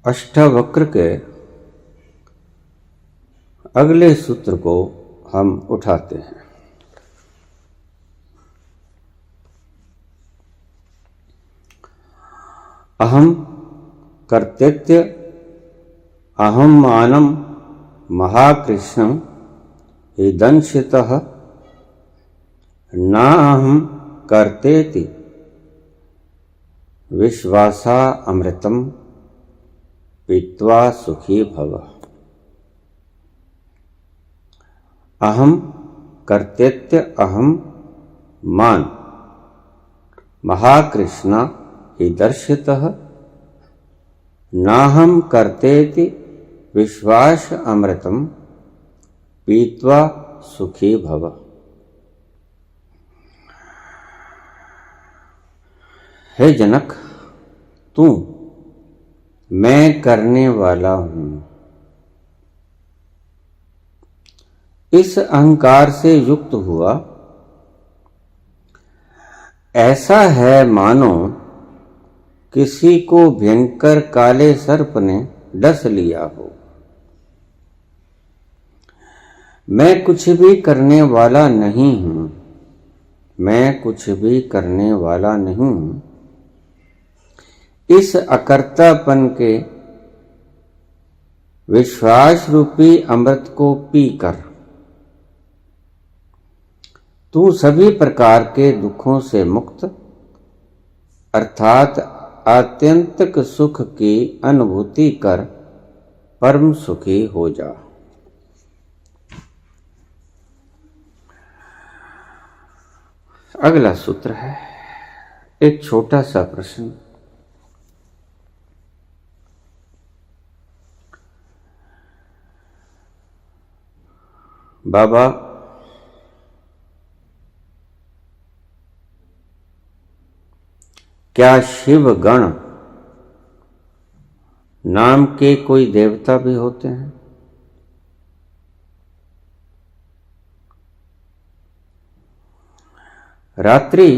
अष्टावक्र के अगले सूत्र को हम उठाते हैं। अहम कर्तृत्व अहम मानम महाकृष्णं इदंशितः न अहम कर्तेति विश्वासा अमृतम पीत्वा सुखी भव। अहम कर्तृत्व अहम मान महाकृष्ण हि दर्शितः नाहम कर्तेति विश्वास अमृतम पीत्वा सुखी भव। हे जनक, तू मैं करने वाला हूं, इस अहंकार से युक्त हुआ ऐसा है मानो किसी को भयंकर काले सर्प ने डस लिया हो। मैं कुछ भी करने वाला नहीं हूं, मैं कुछ भी करने वाला नहीं हूं। इस अकर्तापन के विश्वास रूपी अमृत को पीकर तू सभी प्रकार के दुखों से मुक्त अर्थात आत्यंतिक सुख की अनुभूति कर परम सुखी हो जा। अगला सूत्र है एक छोटा सा प्रश्न। बाबा, क्या शिव गण नाम के कोई देवता भी होते हैं? रात्रि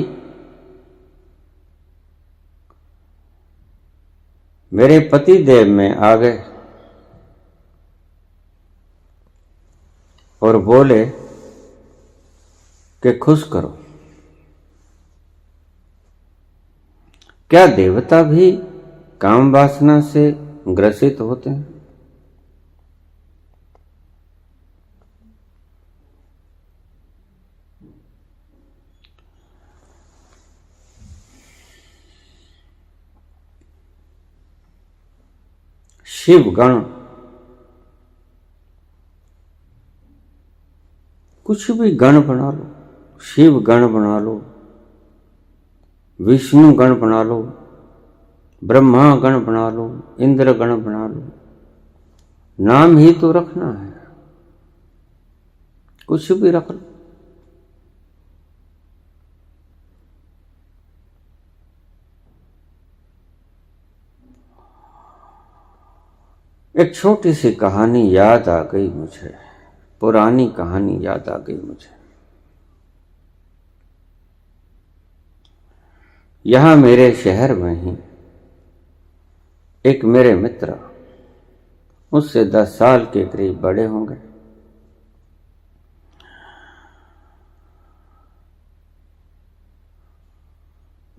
मेरे पति देव में आ गए और बोले कि खुश करो। क्या देवता भी काम वासना से ग्रसित होते हैं? शिव गण कुछ भी गण बना लो, शिव गण बना लो, विष्णु गण बना लो, ब्रह्मा गण बना लो, इंद्र गण बना लो, नाम ही तो रखना है, कुछ भी रख लो। एक छोटी सी कहानी याद आ गई मुझे, पुरानी कहानी याद आ गई मुझे। यहां मेरे शहर में ही एक मेरे मित्र, उससे 10 साल के करीब बड़े होंगे,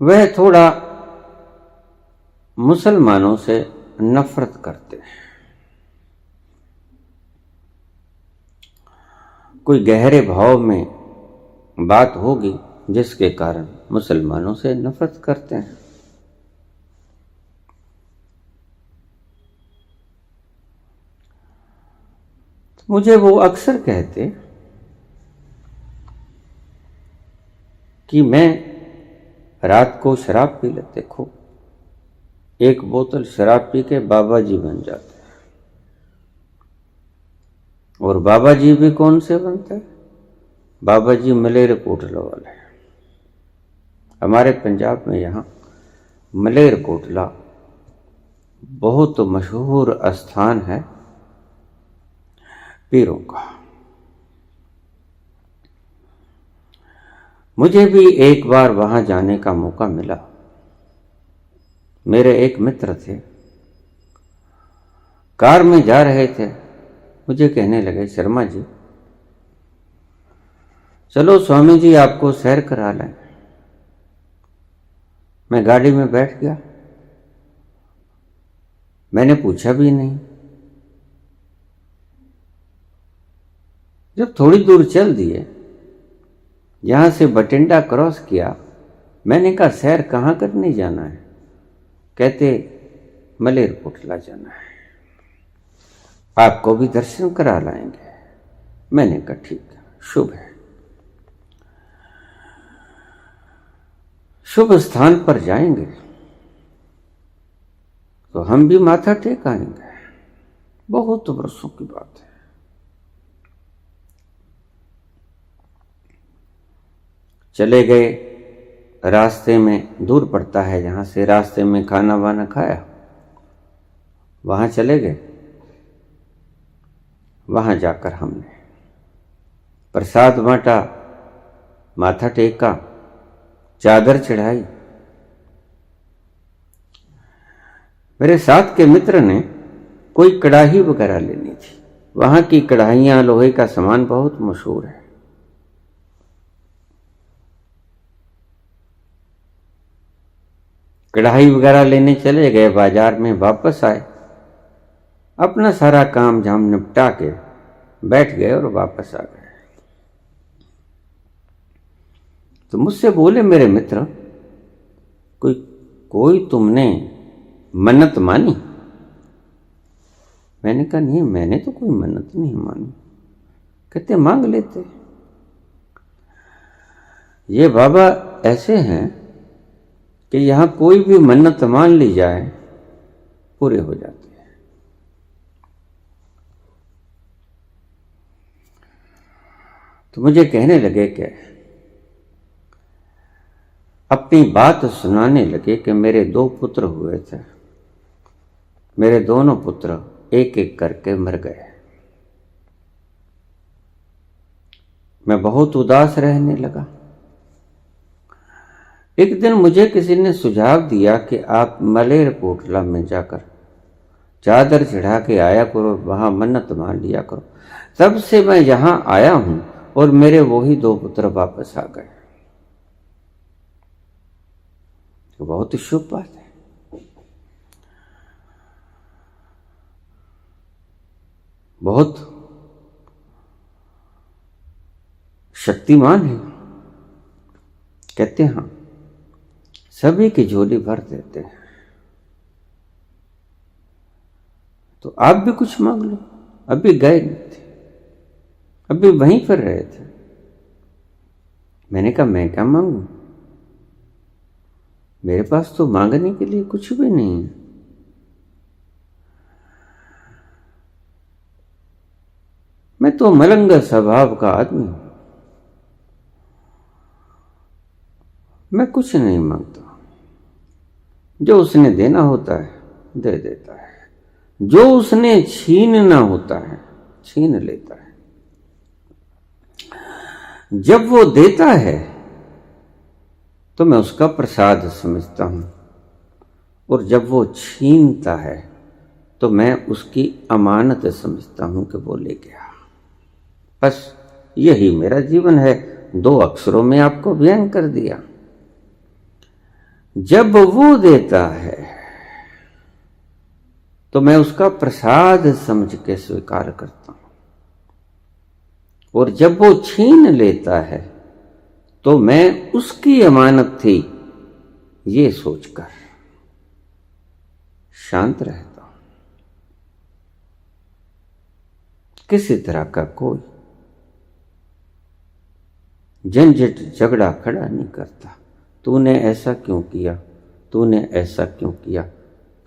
वह थोड़ा मुसलमानों से नफरत करते हैं। कोई गहरे भाव में बात होगी जिसके कारण मुसलमानों से नफरत करते हैं। तो मुझे वो अक्सर कहते कि मैं रात को शराब पी लेते, खूब 1 बोतल शराब पी के बाबा जी बन जाते। और बाबा जी भी कौन से बनते हैं? बाबा जी मलेरकोटला वाले। हमारे पंजाब में यहाँ मलेरकोटला बहुत मशहूर स्थान है पीरों का। मुझे भी एक बार वहां जाने का मौका मिला। मेरे एक मित्र थे, कार में जा रहे थे, मुझे कहने लगे, शर्मा जी चलो स्वामी जी आपको सैर करा लाएं। मैं गाड़ी में बैठ गया, मैंने पूछा भी नहीं। जब थोड़ी दूर चल दिए, यहां से बटिंडा क्रॉस किया, मैंने कहा सैर कहाँ करने जाना है? कहते मलेरकोटला जाना है, आपको भी दर्शन करा लाएंगे। मैंने कहा ठीक है, शुभ है, शुभ स्थान पर जाएंगे तो हम भी माथा टेक आएंगे। बहुत वर्षों की बात है। चले गए, रास्ते में दूर पड़ता है जहां से, रास्ते में खाना वाना खाया, वहां चले गए। वहां जाकर हमने प्रसाद बांटा, माथा टेका, चादर चढ़ाई। मेरे साथ के मित्र ने कोई कढ़ाई वगैरह लेनी थी, वहां की कढ़ाइयां, लोहे का सामान बहुत मशहूर है। कढ़ाई वगैरह लेने चले गए, बाजार में वापस आए, अपना सारा काम झाम निपटा के बैठ गए और वापस आ गए। तो मुझसे बोले मेरे मित्र, कोई तुमने मन्नत मानी? मैंने कहा नहीं, मैंने तो कोई मन्नत नहीं मानी। कहते मांग लेते। ये बाबा ऐसे हैं कि यहां कोई भी मन्नत मान ली जाए पूरे हो जाते हैं। तो मुझे कहने लगे कि अपनी बात सुनाने लगे कि मेरे 2 पुत्र हुए थे, मेरे दोनों पुत्र एक एक करके मर गए। मैं बहुत उदास रहने लगा। एक दिन मुझे किसी ने सुझाव दिया कि आप मलेरकोटला में जाकर चादर चढ़ा के आया करो, वहां मन्नत मान लिया करो। तब से मैं यहां आया हूं और मेरे वही 2 पुत्र वापस आ गए। तो बहुत ही शुभ बात है, बहुत शक्तिमान है। कहते हैं सभी की झोली भर देते हैं। तो आप भी कुछ मांग लो। अभी गए नहीं थे, अभी वहीं पर रहे थे। मैंने कहा मैं क्या मांगू, मेरे पास तो मांगने के लिए कुछ भी नहीं है। मैं तो मलंग स्वभाव का आदमी हूं, मैं कुछ नहीं मांगता। जो उसने देना होता है दे देता है, जो उसने छीनना होता है छीन लेता है। जब वो देता है तो मैं उसका प्रसाद समझता हूं, और जब वो छीनता है तो मैं उसकी अमानत समझता हूं कि वो ले गया। बस यही मेरा जीवन है। 2 अक्षरों में आपको बयान कर दिया। जब वो देता है तो मैं उसका प्रसाद समझ के स्वीकार करता हूं, और जब वो छीन लेता है तो मैं उसकी अमानत थी ये सोचकर शांत रहता हूं। किसी तरह का कोई झंझट झगड़ा खड़ा नहीं करता। तूने ऐसा क्यों किया, तूने ऐसा क्यों किया,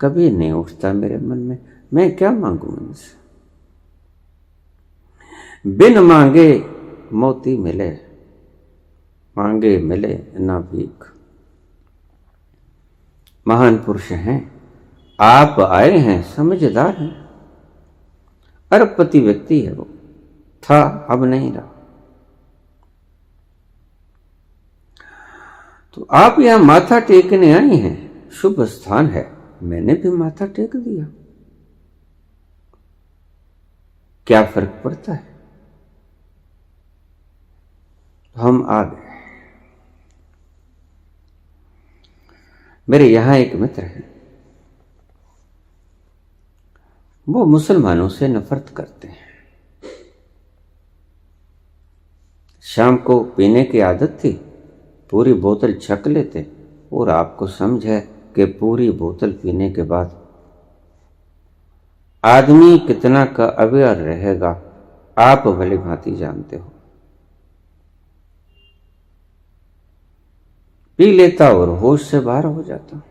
कभी नहीं उठता मेरे मन में। मैं क्या मांगू इनसे? बिन मांगे मोती मिले, मांगे मिले ना भीख। महान पुरुष हैं, आप आए हैं, समझदार हैं। अरबपति व्यक्ति है वो, था अब नहीं रहा। तो आप यहां माथा टेकने आए हैं, शुभ स्थान है, मैंने भी माथा टेक दिया। क्या फर्क पड़ता है? हम आ गए। मेरे यहां एक मित्र है, वो मुसलमानों से नफरत करते हैं। शाम को पीने की आदत थी, पूरी बोतल छक लेते, और आपको समझ है कि पूरी बोतल पीने के बाद आदमी कितना का अवेयर रहेगा, आप भली भांति जानते हो। पी लेता और होश से बाहर हो जाता।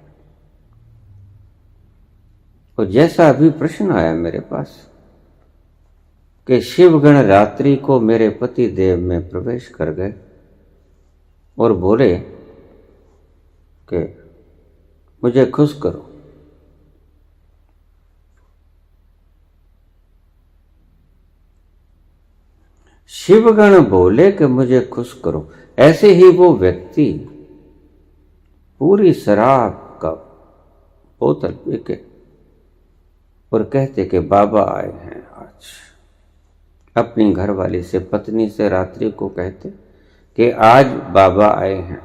और जैसा अभी प्रश्न आया मेरे पास कि शिवगण रात्रि को मेरे पति देव में प्रवेश कर गए और बोले कि मुझे खुश करो, शिवगण बोले कि मुझे खुश करो। ऐसे ही वो व्यक्ति पूरी शराब का बोतल पी के और कहते कि बाबा आए हैं आज। अपनी घरवाली से, पत्नी से रात्रि को कहते कि आज बाबा आए हैं,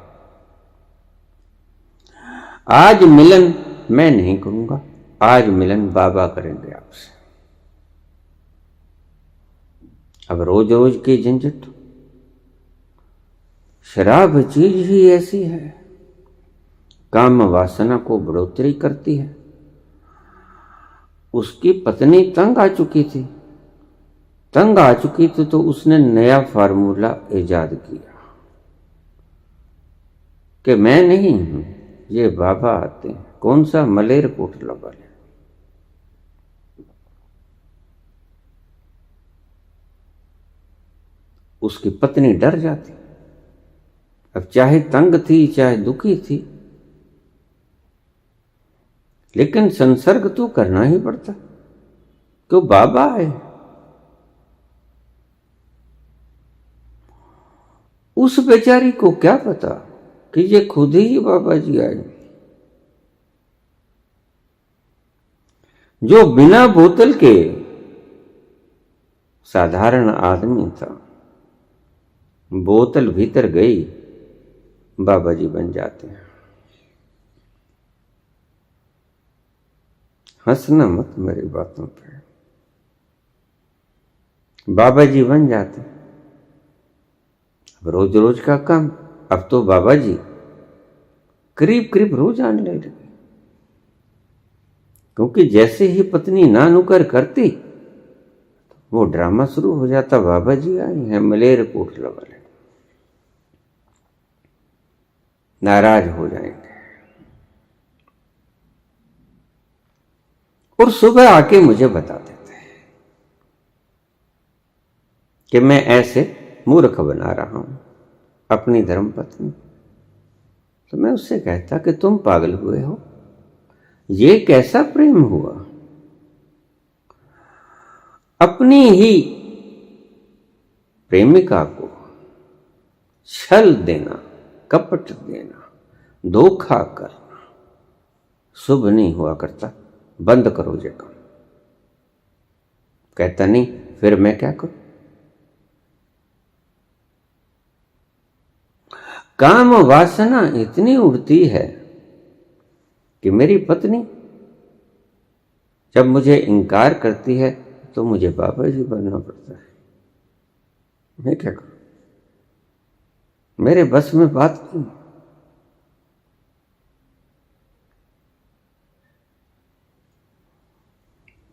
आज मिलन मैं नहीं करूंगा, आज मिलन बाबा करेंगे आपसे। अब रोज रोज की झंझट। शराब चीज ही ऐसी है, काम वासना को बढ़ोतरी करती है। उसकी पत्नी तंग आ चुकी थी, तंग आ चुकी थी तो उसने नया फार्मूला इजाद किया कि मैं नहीं हूं, ये बाबा आते हैं। कौन सा? मलेरकोटला वाले। उसकी पत्नी डर जाती। अब चाहे तंग थी, चाहे दुखी थी, लेकिन संसर्ग तो करना ही पड़ता, क्यों? बाबा आए। उस बेचारी को क्या पता कि ये खुद ही बाबा जी आए, जो बिना बोतल के साधारण आदमी था। बोतल भीतर गई, बाबा जी बन जाते हैं। हंसना मत मेरी बातों पे, बाबा जी बन जाते। अब रोज रोज का काम। अब तो बाबा जी करीब करीब रोज आने लगे, क्योंकि जैसे ही पत्नी ना नुकर करती, वो ड्रामा शुरू हो जाता। बाबा जी आए हैं, मलेरकोटला वाले, नाराज हो जाएंगे। और सुबह आके मुझे बता देते हैं कि मैं ऐसे मूर्ख बना रहा हूं अपनी धर्मपत्नी। तो मैं उससे कहता कि तुम पागल हुए हो, ये कैसा प्रेम हुआ? अपनी ही प्रेमिका को छल देना, कपट देना, धोखा करना शुभ नहीं हुआ करता। बंद करो ये काम। कहता नहीं, फिर मैं क्या करूं? काम वासना इतनी उड़ती है कि मेरी पत्नी जब मुझे इनकार करती है तो मुझे बाबा जी बनना पड़ता है। मैं क्या करूं? मेरे बस में बात नहीं।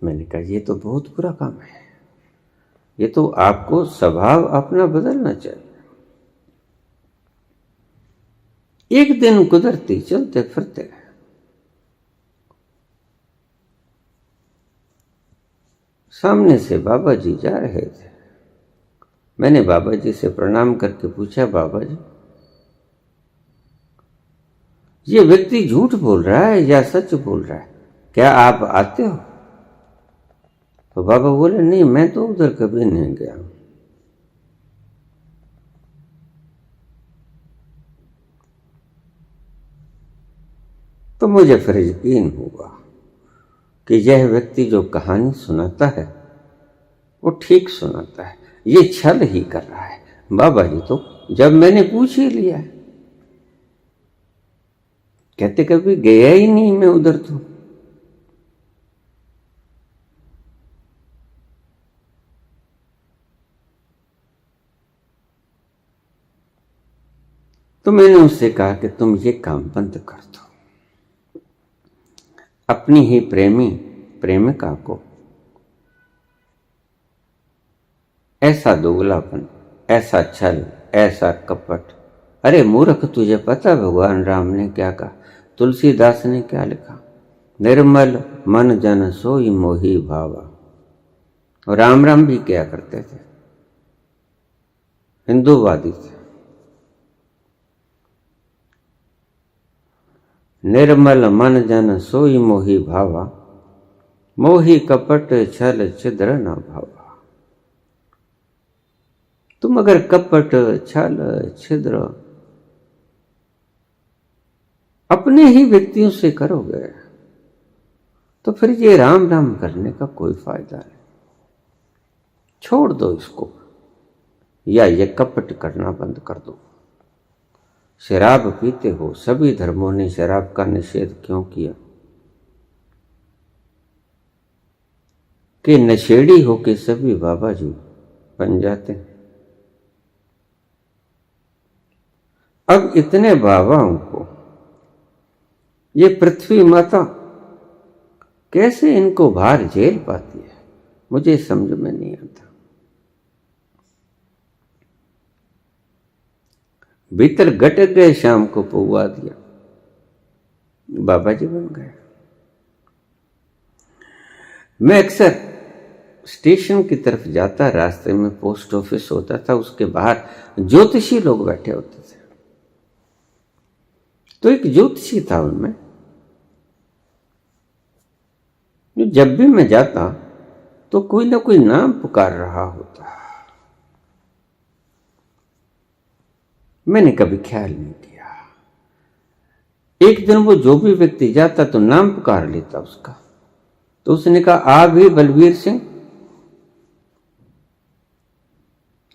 मैंने कहा ये तो बहुत बुरा काम है, ये तो आपको स्वभाव अपना बदलना चाहिए। एक दिन कुदरती चलते फिरते सामने से बाबा जी जा रहे थे। मैंने बाबा जी से प्रणाम करके पूछा, बाबा जी ये व्यक्ति झूठ बोल रहा है या सच बोल रहा है, क्या आप आते हो? तो बाबा बोले, नहीं मैं तो उधर कभी नहीं गया। तो मुझे फिर यकीन हुआ कि यह व्यक्ति जो कहानी सुनाता है वो ठीक सुनाता है, ये छल ही कर रहा है। बाबा जी तो जब मैंने पूछ ही लिया है, कहते कभी गया ही नहीं मैं उधर। तो मैंने उससे कहा कि तुम ये काम बंद कर दो। अपनी ही प्रेमिका को ऐसा दोगलापन, ऐसा छल, ऐसा कपट। अरे मूर्ख, तुझे पता भगवान राम ने क्या कहा, तुलसीदास ने क्या लिखा, निर्मल मन जन सोई मोही भावा। और राम राम भी क्या करते थे, हिंदूवादी थे। निर्मल मन जन सोई मोही भावा, मोही कपट छल छिद्र न भावा। तुम अगर कपट छल छिद्र अपने ही व्यक्तियों से करोगे तो फिर ये राम राम करने का कोई फायदा नहीं। छोड़ दो इसको, या ये कपट करना बंद कर दो। शराब पीते हो, सभी धर्मों ने शराब का निषेध क्यों किया? कि नशेड़ी होके सभी बाबा जी बन जाते हैं। अब इतने बाबाओं को ये पृथ्वी माता कैसे इनको बाहर झेल पाती है, मुझे समझ में नहीं आता। भीतर गटक गए, शाम को पौवा दिया, बाबा जी बन गए। मैं अक्सर स्टेशन की तरफ जाता, रास्ते में पोस्ट ऑफिस होता था, उसके बाहर ज्योतिषी लोग बैठे होते थे। तो एक ज्योतिषी था उनमें, जब भी मैं जाता तो कोई ना कोई नाम पुकार रहा होता। मैंने कभी ख्याल नहीं किया। एक दिन वो जो भी व्यक्ति जाता तो नाम पुकार लेता उसका। तो उसने कहा, आ भी बलवीर सिंह।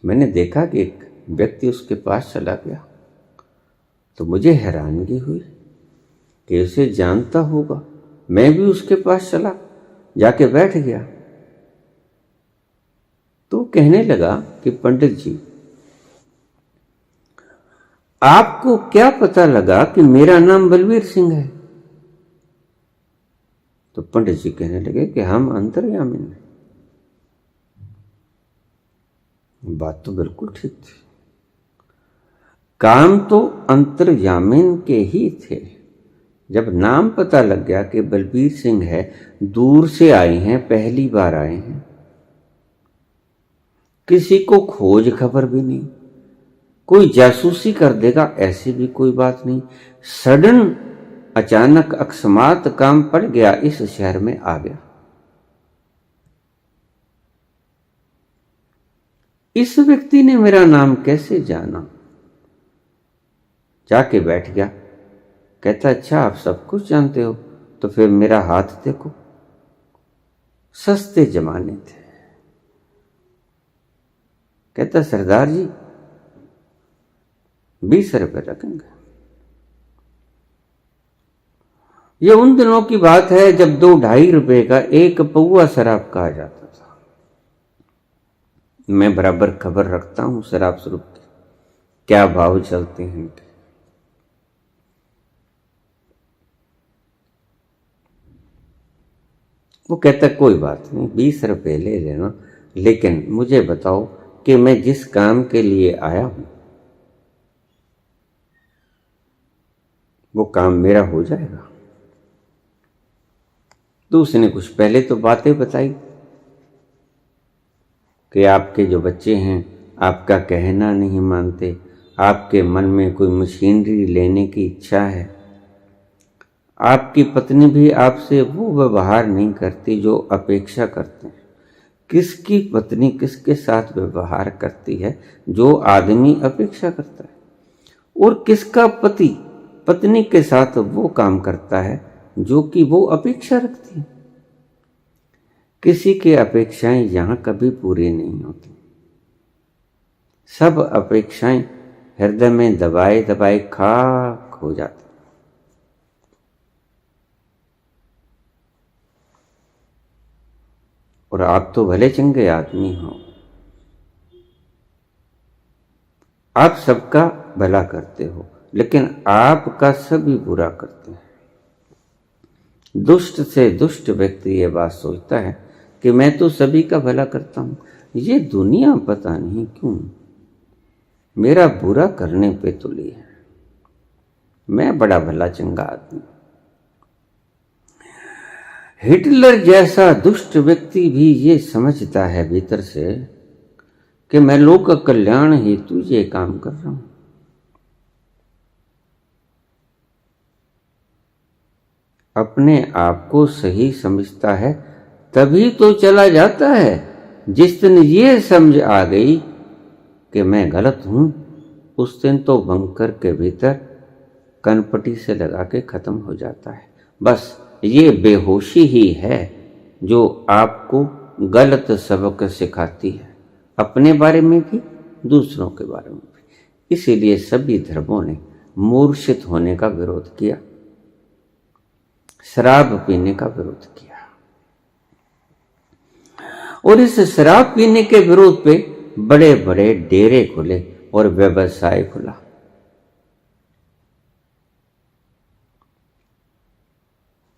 मैंने देखा कि एक व्यक्ति उसके पास चला गया, तो मुझे हैरानगी हुई कि उसे जानता होगा। मैं भी उसके पास चला, जाके बैठ गया। तो कहने लगा कि पंडित जी, आपको क्या पता लगा कि मेरा नाम बलवीर सिंह है? तो पंडित जी कहने लगे कि हम अंतर्यामिन हैं। बात तो बिल्कुल ठीक थी। काम तो अंतर्यामिन के ही थे। जब नाम पता लग गया कि बलबीर सिंह है, दूर से आए हैं, पहली बार आए हैं, किसी को खोज खबर भी नहीं, कोई जासूसी कर देगा ऐसी भी कोई बात नहीं। सडन अचानक अकस्मात काम पड़ गया, इस शहर में आ गया। इस व्यक्ति ने मेरा नाम कैसे जाना? जाके बैठ गया। कहता, अच्छा आप सब कुछ जानते हो, तो फिर मेरा हाथ देखो। सस्ते जमाने थे। कहता, सरदार जी 20 रुपए लगेंगे। ये उन दिनों की बात है जब 2-2.5 रुपए का एक पौवा शराब कहा जाता था। मैं बराबर खबर रखता हूं शराब स्वरूप की, क्या भाव चलते हैं इनके। वो कहता, कोई बात नहीं, 20 रुपए ले लेना, लेकिन मुझे बताओ कि मैं जिस काम के लिए आया हूं वो काम मेरा हो जाएगा? तो उसने कुछ पहले तो बातें बताई कि आपके जो बच्चे हैं आपका कहना नहीं मानते, आपके मन में कोई मशीनरी लेने की इच्छा है, आपकी पत्नी भी आपसे वो व्यवहार नहीं करती जो अपेक्षा करते हैं। किसकी पत्नी किसके साथ व्यवहार करती है? जो आदमी अपेक्षा करता है। और किसका पति पत्नी के साथ वो काम करता है जो कि वो अपेक्षा रखती है। किसी की अपेक्षाएं यहां कभी पूरी नहीं होती। सब अपेक्षाएं हृदय में दबाए दबाए खाक हो जाती। और आप तो भले चंगे आदमी हो, आप सबका भला करते हो, लेकिन आपका सभी बुरा करते हैं। दुष्ट से दुष्ट व्यक्ति ये बात सोचता है कि मैं तो सभी का भला करता हूं, ये दुनिया पता नहीं क्यों मेरा बुरा करने पे तुली है। मैं बड़ा भला चंगा आदमी। हिटलर जैसा दुष्ट व्यक्ति भी ये समझता है भीतर से कि मैं लोक कल्याण हेतु ये काम कर रहा हूं। अपने आप को सही समझता है तभी तो चला जाता है। जिस दिन ये समझ आ गई कि मैं गलत हूं, उस दिन तो बंकर के भीतर कनपटी से लगा के खत्म हो जाता है। बस ये बेहोशी ही है जो आपको गलत सबक सिखाती है, अपने बारे में भी दूसरों के बारे में भी। इसीलिए सभी धर्मों ने मूर्छित होने का विरोध किया, शराब पीने का विरोध किया। और इस शराब पीने के विरोध पे बड़े बड़े डेरे खुले और व्यवसाय खुला।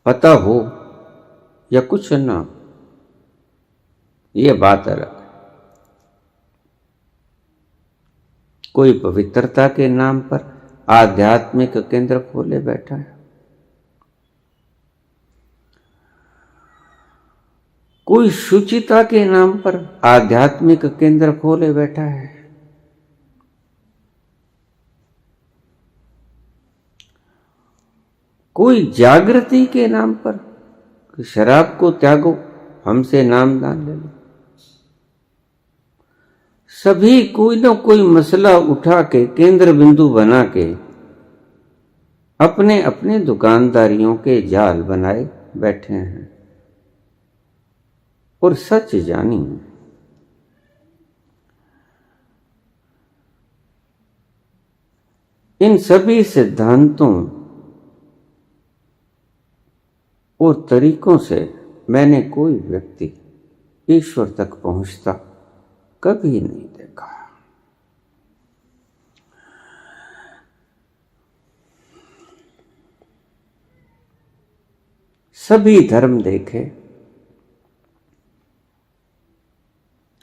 पता हो या कुछ ना, ये बात अलग है। कोई पवित्रता के नाम पर आध्यात्मिक केंद्र खोले बैठा है, कोई शुचिता के नाम पर आध्यात्मिक केंद्र खोले बैठा है, कोई जागृति के नाम पर कि शराब को त्यागो, हमसे नामदान ले लो। सभी कोई ना कोई मसला उठा के केंद्र बिंदु बना के अपने अपने दुकानदारियों के जाल बनाए बैठे हैं। और सच जानी, इन सभी सिद्धांतों और तरीकों से मैंने कोई व्यक्ति ईश्वर तक पहुंचता कभी नहीं देखा। सभी धर्म देखे,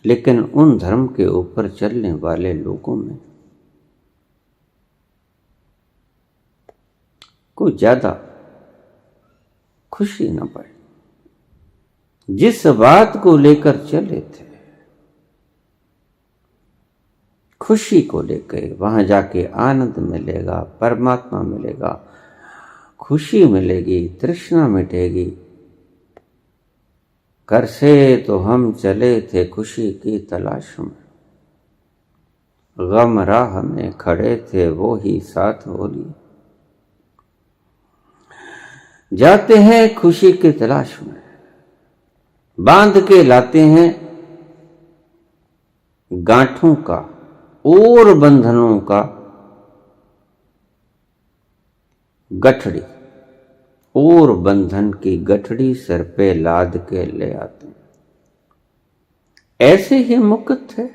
लेकिन उन धर्म के ऊपर चलने वाले लोगों में कोई ज्यादा खुशी न पाई। जिस बात को लेकर चले थे, खुशी को लेकर, वहां जाके आनंद मिलेगा, परमात्मा मिलेगा, खुशी मिलेगी, तृष्णा मिटेगी। घर से तो हम चले थे खुशी की तलाश में, गम राह में खड़े थे वो ही साथ हो लिए। जाते हैं खुशी की तलाश में, बांध के लाते हैं गांठों का और बंधनों का गठड़ी, और बंधन की गठड़ी सर पे लाद के ले आते हैं। ऐसे ही मुक्त है।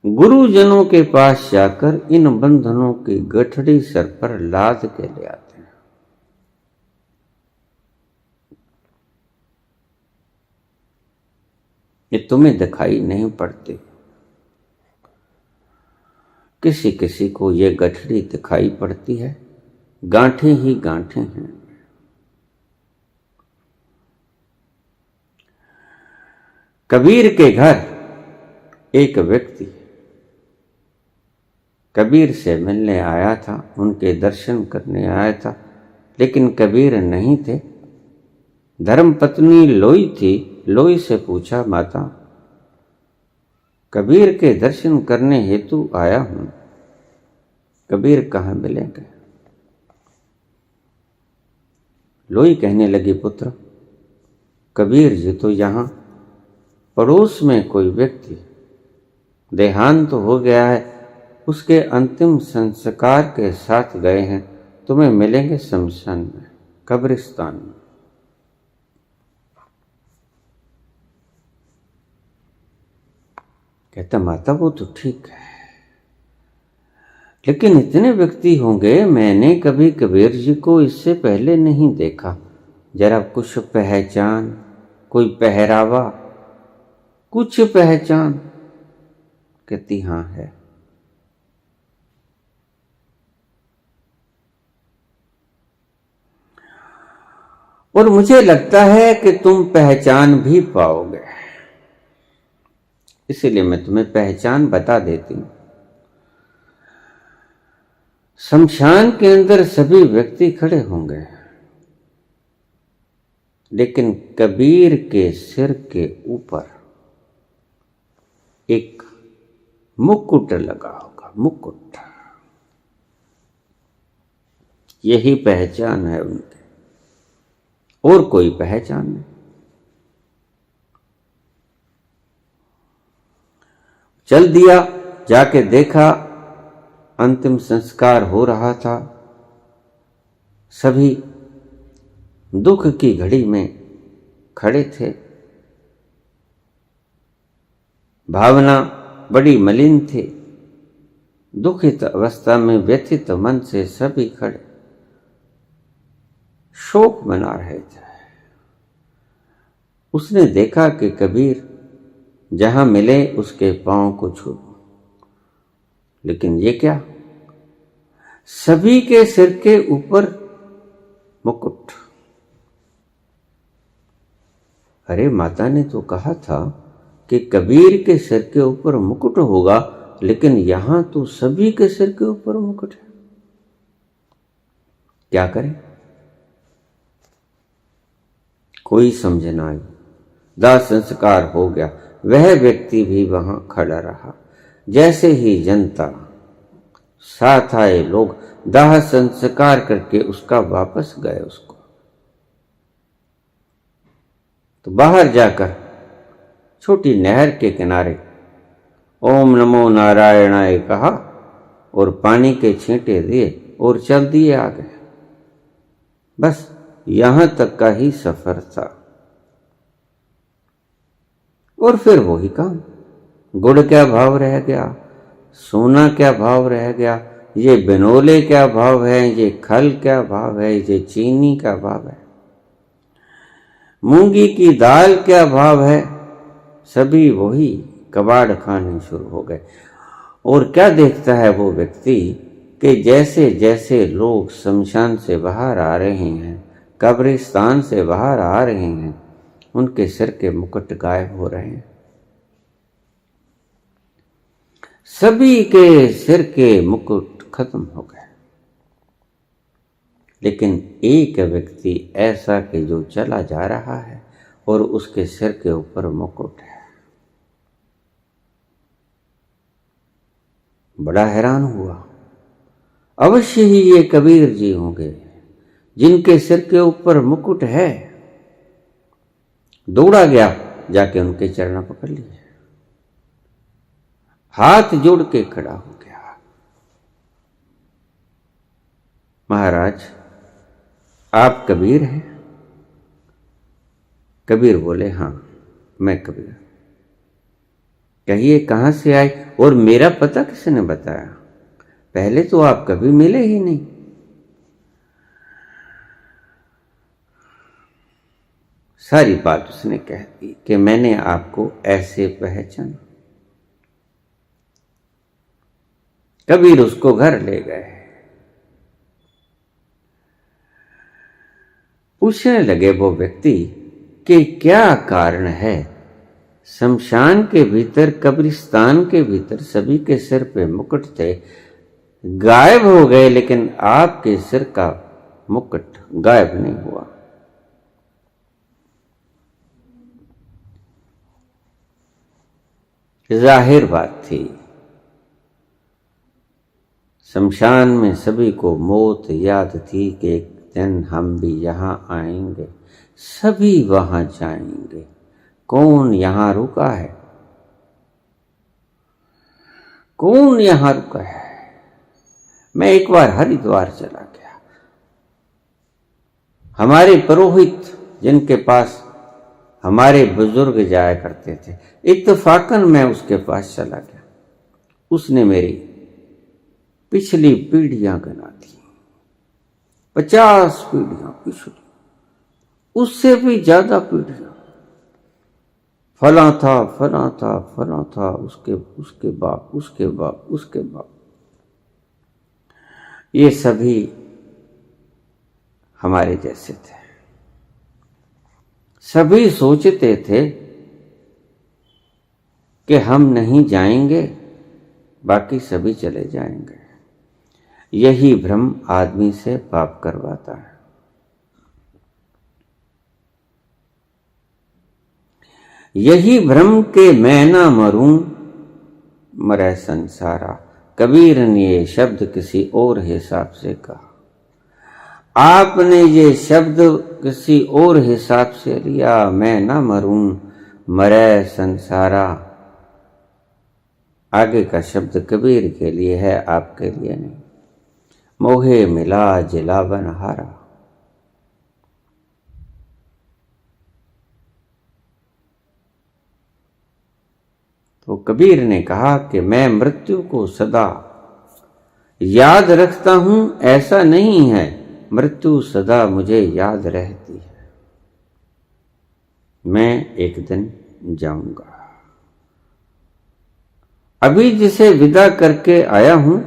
गुरुजनों के पास जाकर इन बंधनों की गठड़ी सर पर लाद के ले आते हैं। ये तुम्हें दिखाई नहीं पड़ते, किसी किसी को ये गठड़ी दिखाई पड़ती है। गांठे ही गांठे हैं। कबीर के घर एक व्यक्ति कबीर से मिलने आया था, उनके दर्शन करने आया था, लेकिन कबीर नहीं थे। धर्मपत्नी लोई थी। लोई से पूछा, माता कबीर के दर्शन करने हेतु आया हूं, कबीर कहाँ मिलेंगे? लोई कहने लगी, पुत्र कबीर जी तो यहाँ पड़ोस में कोई व्यक्ति देहांत हो गया है, उसके अंतिम संस्कार के साथ गए हैं, तुम्हें मिलेंगे शमशान में, कब्रिस्तान में। कहता माता वो तो ठीक है, लेकिन इतने व्यक्ति होंगे, मैंने कभी कबीर जी को इससे पहले नहीं देखा। जरा कुछ पहचान, कोई पहरावा, कुछ पहचान? कहती हाँ है। और मुझे लगता है कि तुम पहचान भी पाओगे, इसीलिए मैं तुम्हें पहचान बता देती हूं। शमशान के अंदर सभी व्यक्ति खड़े होंगे, लेकिन कबीर के सिर के ऊपर एक मुकुट लगा होगा, मुकुट। यही पहचान है उनकी, और कोई पहचान नहीं। चल दिया, जाके देखा, अंतिम संस्कार हो रहा था। सभी दुख की घड़ी में खड़े थे, भावना बड़ी मलिन थी, दुखित अवस्था में व्यथित मन से सभी खड़े शोक मना रहे थे। उसने देखा कि कबीर जहां मिले उसके पांव को छू, लेकिन ये क्या, सभी के सिर के ऊपर मुकुट। अरे माता ने तो कहा था कि कबीर के सिर के ऊपर मुकुट होगा, लेकिन यहां तो सभी के सिर के ऊपर मुकुट है। क्या करें? कोई समझ ना आई। दाह संस्कार हो गया, वह व्यक्ति भी वहां खड़ा रहा। जैसे ही जनता, साथ आए लोग दाह संस्कार करके उसका वापस गए, उसको तो बाहर जाकर छोटी नहर के किनारे ओम नमो नारायणाय कहा और पानी के छींटे दिए और चल दिए आगे। बस यहां तक का ही सफर था। और फिर वही काम, गुड़ क्या भाव रह गया, सोना क्या भाव रह गया, ये बिनोले क्या भाव है, ये खल क्या भाव है, ये चीनी क्या भाव है, मूंगी की दाल क्या भाव है। सभी वही कबाड़ खाने शुरू हो गए। और क्या देखता है वो व्यक्ति कि जैसे जैसे लोग शमशान से बाहर आ रहे हैं, कब्रिस्तान से बाहर आ रहे हैं, उनके सिर के मुकुट गायब हो रहे हैं। सभी के सिर के मुकुट खत्म हो गए, लेकिन एक व्यक्ति ऐसा कि जो चला जा रहा है और उसके सिर के ऊपर मुकुट है। बड़ा हैरान हुआ। अवश्य ही ये कबीर जी होंगे जिनके सिर के ऊपर मुकुट है। दौड़ा गया, जाके उनके चरण पकड़ लिए, हाथ जोड़ के खड़ा हो गया। महाराज, आप कबीर हैं? कबीर बोले, हाँ मैं कबीर। कहिए कहां से आए और मेरा पता किसने बताया? पहले तो आप कभी मिले ही नहीं। सारी बात उसने कह दी कि मैंने आपको ऐसे पहचाना। कबीर उसको घर ले गए। पूछने लगे वो व्यक्ति कि क्या कारण है, शमशान के भीतर, कब्रिस्तान के भीतर सभी के सिर पे मुकुट थे, गायब हो गए, लेकिन आपके सिर का मुकुट गायब नहीं हुआ। जाहिर बात थी, शमशान में सभी को मौत याद थी कि एक दिन हम भी यहां आएंगे, सभी वहां जाएंगे। कौन यहां रुका है? कौन यहां रुका है? मैं एक बार हरिद्वार चला गया। हमारे पुरोहित जिनके पास हमारे बुजुर्ग जाया करते थे, इत्तफाकन मैं उसके पास चला गया। उसने मेरी पिछली पीढ़ियां गिना दी, 50 पीढ़ियां पिछली, उससे भी ज्यादा पीढ़ियां। फला था, फला था, फला था, उसके बाप, उसके बाप, उसके बाप। ये सभी हमारे जैसे थे। सभी सोचते थे कि हम नहीं जाएंगे, बाकी सभी चले जाएंगे। यही भ्रम आदमी से पाप करवाता है। यही भ्रम के मैं ना मरूं, मरे संसारा। कबीर ने ये शब्द किसी और हिसाब से कहा। आपने ये शब्द किसी और हिसाब से लिया, मैं ना मरूं, मरे संसारा। आगे का शब्द कबीर के लिए है, आपके लिए नहीं। मोहे मिला जिलावन हारा। तो कबीर ने कहा कि मैं मृत्यु को सदा याद रखता हूं, ऐसा नहीं है, मृत्यु सदा मुझे याद रहती है। मैं एक दिन जाऊंगा। अभी जिसे विदा करके आया हूं,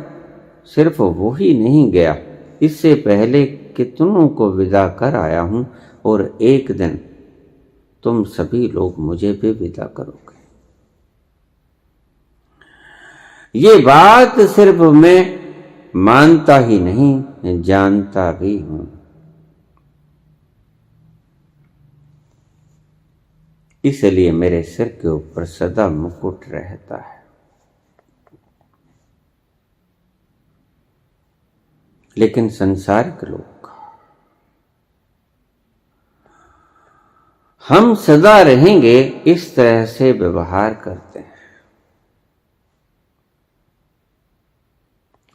सिर्फ वो ही नहीं गया, इससे पहले कितनों को विदा कर आया हूं, और एक दिन तुम सभी लोग मुझे भी विदा करोगे। ये बात सिर्फ मैं मानता ही नहीं, जानता भी हूं। इसलिए मेरे सिर के ऊपर सदा मुकुट रहता है। लेकिन संसारिक लोग, हम सदा रहेंगे इस तरह से व्यवहार करते हैं।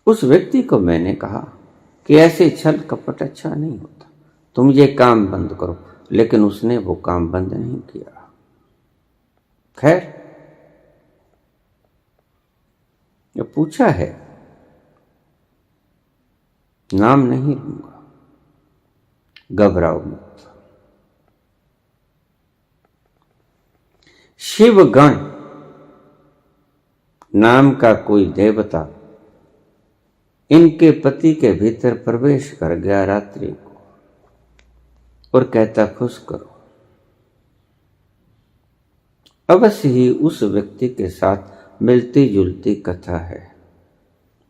उस व्यक्ति को मैंने कहा कि ऐसे छल कपट अच्छा नहीं होता, तुम ये काम बंद करो, लेकिन उसने वो काम बंद नहीं किया। खैर, ये पूछा है, नाम नहीं लूंगा, घबराओ मत। शिवगण नाम का कोई देवता इनके पति के भीतर प्रवेश कर गया रात्रि को, और कहता खुश करो। अवश्य ही उस व्यक्ति के साथ मिलती जुलती कथा है।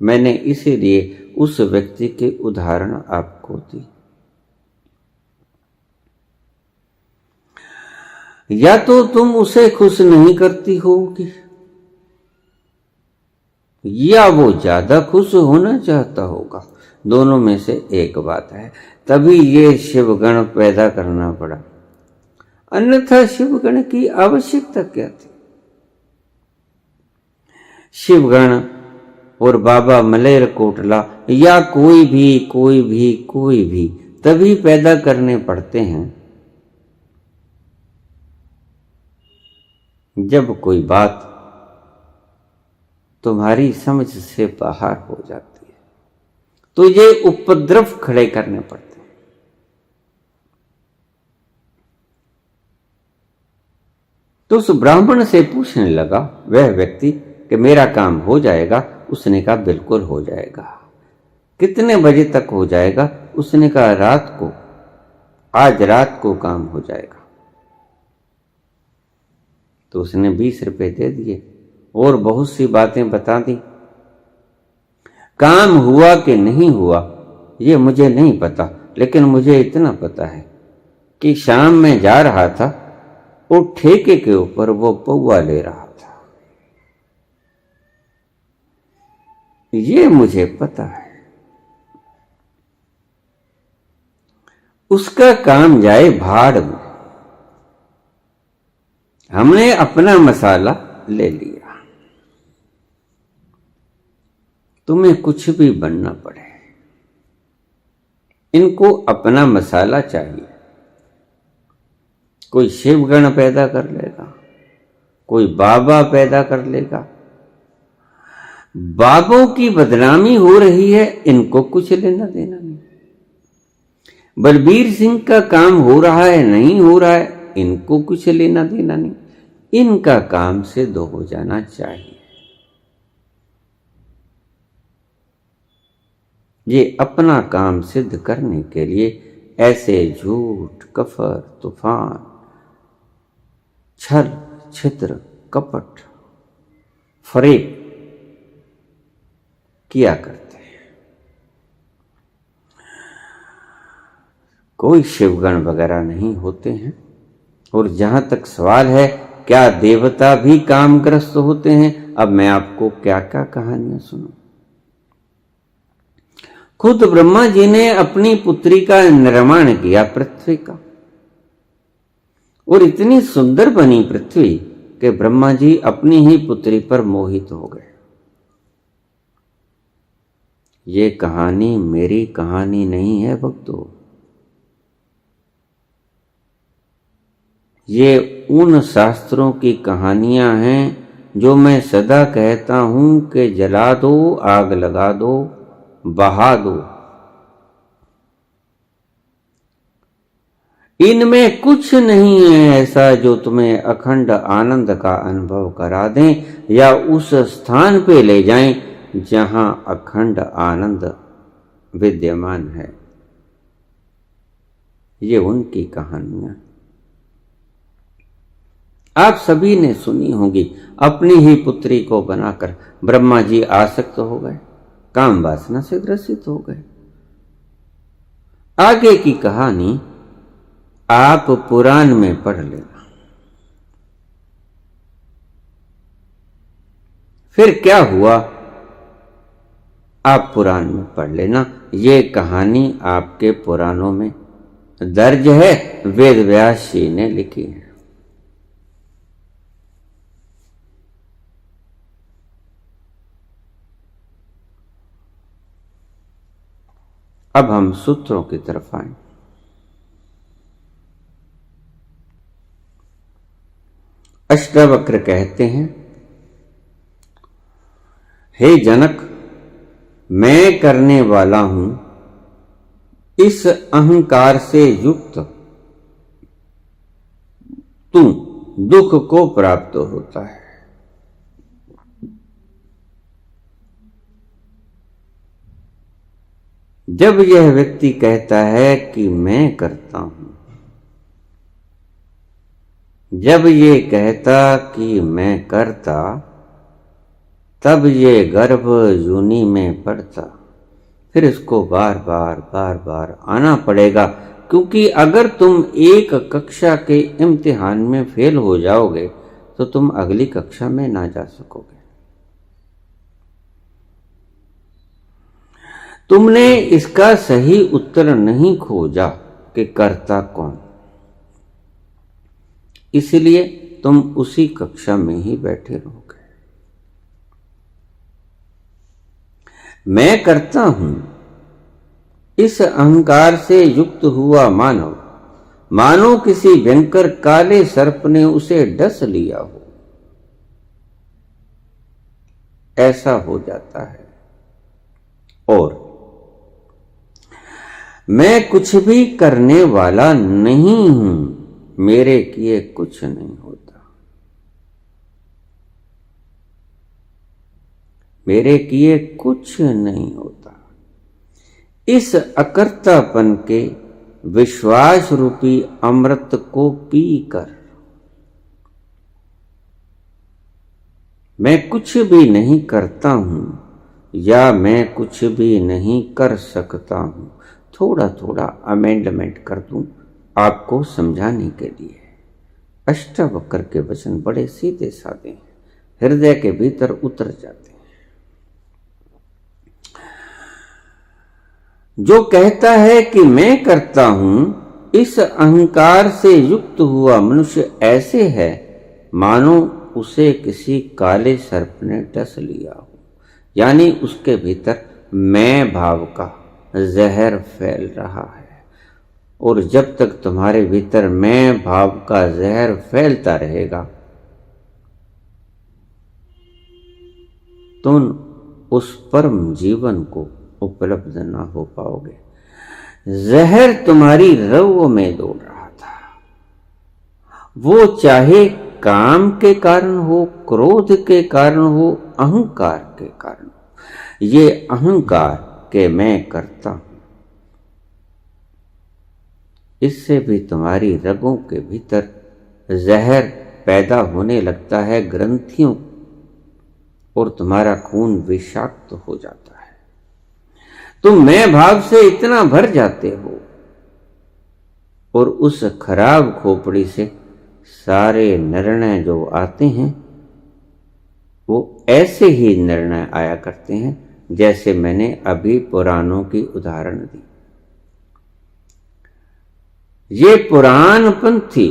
मैंने इसीलिए उस व्यक्ति के उदाहरण आपको दी। या तो तुम उसे खुश नहीं करती होगी, या वो ज्यादा खुश होना चाहता होगा। दोनों में से एक बात है, तभी ये शिवगण पैदा करना पड़ा, अन्यथा शिवगण की आवश्यकता क्या थी। शिवगण और बाबा मलेर कोटला या कोई भी तभी पैदा करने पड़ते हैं जब कोई बात तुम्हारी समझ से बाहर हो जाती है, तो ये उपद्रव खड़े करने पड़ते हैं। तो उस ब्राह्मण से पूछने लगा वह व्यक्ति कि मेरा काम हो जाएगा? उसने कहा बिल्कुल हो जाएगा। कितने बजे तक हो जाएगा? उसने कहा रात को, आज रात को काम हो जाएगा। तो उसने 20 रुपए दे दिए और बहुत सी बातें बता दी। काम हुआ कि नहीं हुआ ये मुझे नहीं पता, लेकिन मुझे इतना पता है कि शाम में जा रहा था और ठेके के ऊपर वो पौवा ले रहा था। ये मुझे पता है। उसका काम जाए भाड़ में, हमने अपना मसाला ले लिया। तुम्हें कुछ भी बनना पड़े, इनको अपना मसाला चाहिए। कोई शिवगण पैदा कर लेगा, कोई बाबा पैदा कर लेगा। बाबों की बदनामी हो रही है, इनको कुछ लेना देना नहीं। बलबीर सिंह का काम हो रहा है, नहीं हो रहा है, इनको कुछ लेना देना नहीं। इनका काम सिद्ध हो जाना चाहिए। ये अपना काम सिद्ध करने के लिए ऐसे झूठ, कफर, तूफान, छल, छिद्र, कपट, फरेब किया करते हैं। कोई शिवगण वगैरह नहीं होते हैं। और जहां तक सवाल है क्या देवता भी कामग्रस्त होते हैं, अब मैं आपको क्या क्या कहानियां सुनाऊं। खुद ब्रह्मा जी ने अपनी पुत्री का निर्माण किया पृथ्वी का, और इतनी सुंदर बनी पृथ्वी कि ब्रह्मा जी अपनी ही पुत्री पर मोहित हो गए। ये कहानी मेरी कहानी नहीं है भक्तों, ये उन शास्त्रों की कहानियां हैं जो मैं सदा कहता हूं कि जला दो, आग लगा दो, बहा दो। इनमें कुछ नहीं है ऐसा जो तुम्हें अखंड आनंद का अनुभव करा दें या उस स्थान पे ले जाएं जहां अखंड आनंद विद्यमान है। ये उनकी कहानियां आप सभी ने सुनी होगी। अपनी ही पुत्री को बनाकर ब्रह्मा जी आसक्त हो गए, काम वासना से ग्रसित हो गए। आगे की कहानी आप पुराण में पढ़ लेना। फिर क्या हुआ आप पुराण में पढ़ लेना। ये कहानी आपके पुराणों में दर्ज है, वेद व्यास जी ने लिखी है। अब हम सूत्रों की तरफ आए। अष्टावक्र कहते हैं, हे जनक, मैं करने वाला हूं, इस अहंकार से युक्त तू दुख को प्राप्त होता है। जब यह व्यक्ति कहता है कि मैं करता हूं, जब ये कहता कि मैं करता, तब ये गर्भ योनि में पड़ता। फिर इसको बार बार आना पड़ेगा, क्योंकि अगर तुम एक कक्षा के इम्तिहान में फेल हो जाओगे तो तुम अगली कक्षा में ना जा सकोगे। तुमने इसका सही उत्तर नहीं खोजा कि करता कौन, इसलिए तुम उसी कक्षा में ही बैठे रहोगे। मैं करता हूं, इस अहंकार से युक्त हुआ मानव मानो किसी भयंकर काले सर्प ने उसे डस लिया हो, ऐसा हो जाता है। और मैं कुछ भी करने वाला नहीं हूं, मेरे किए कुछ नहीं होता, मेरे किए कुछ नहीं होता। इस अकर्तापन के विश्वास रूपी अमृत को पीकर मैं कुछ भी नहीं करता हूं या मैं कुछ भी नहीं कर सकता हूं। थोड़ा थोड़ा अमेंडमेंट कर दूं आपको समझाने के लिए। अष्टावक्र के वचन बड़े सीधे साधे हैं, हृदय के भीतर उतर जाते हैं। जो कहता है कि मैं करता हूं, इस अहंकार से युक्त हुआ मनुष्य ऐसे है मानो उसे किसी काले सर्प ने डस लिया हो, यानी उसके भीतर मैं भाव का जहर फैल रहा है। और जब तक तुम्हारे भीतर मैं भाव का जहर फैलता रहेगा, तुम उस परम जीवन को उपलब्ध ना हो पाओगे। जहर तुम्हारी रगों में दौड़ रहा था, वो चाहे काम के कारण हो, क्रोध के कारण हो, अहंकार के कारण हो। ये अहंकार के मैं करता हूं, इससे भी तुम्हारी रगों के भीतर जहर पैदा होने लगता है, ग्रंथियों, और तुम्हारा खून विषाक्त हो जाता है। तुम मैं भाव से इतना भर जाते हो और उस खराब खोपड़ी से सारे निर्णय जो आते हैं वो ऐसे ही निर्णय आया करते हैं जैसे मैंने अभी पुराणों की उदाहरण दी। ये पुराणपंथी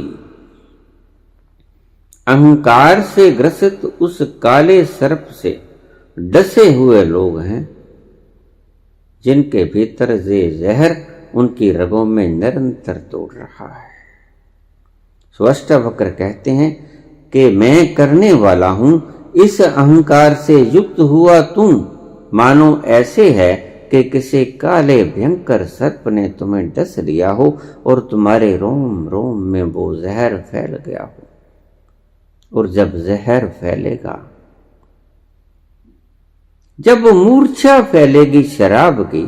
अहंकार से ग्रसित उस काले सर्प से डसे हुए लोग हैं, जिनके भीतर ये जहर उनकी रगों में निरंतर दौड़ रहा है। अष्टावक्र कहते हैं कि मैं करने वाला हूं, इस अहंकार से युक्त हुआ तुम मानो ऐसे है कि किसी काले भयंकर सर्प ने तुम्हें डस लिया हो और तुम्हारे रोम रोम में वो जहर फैल गया हो। और जब जहर फैलेगा, जब मूर्छा फैलेगी शराब की,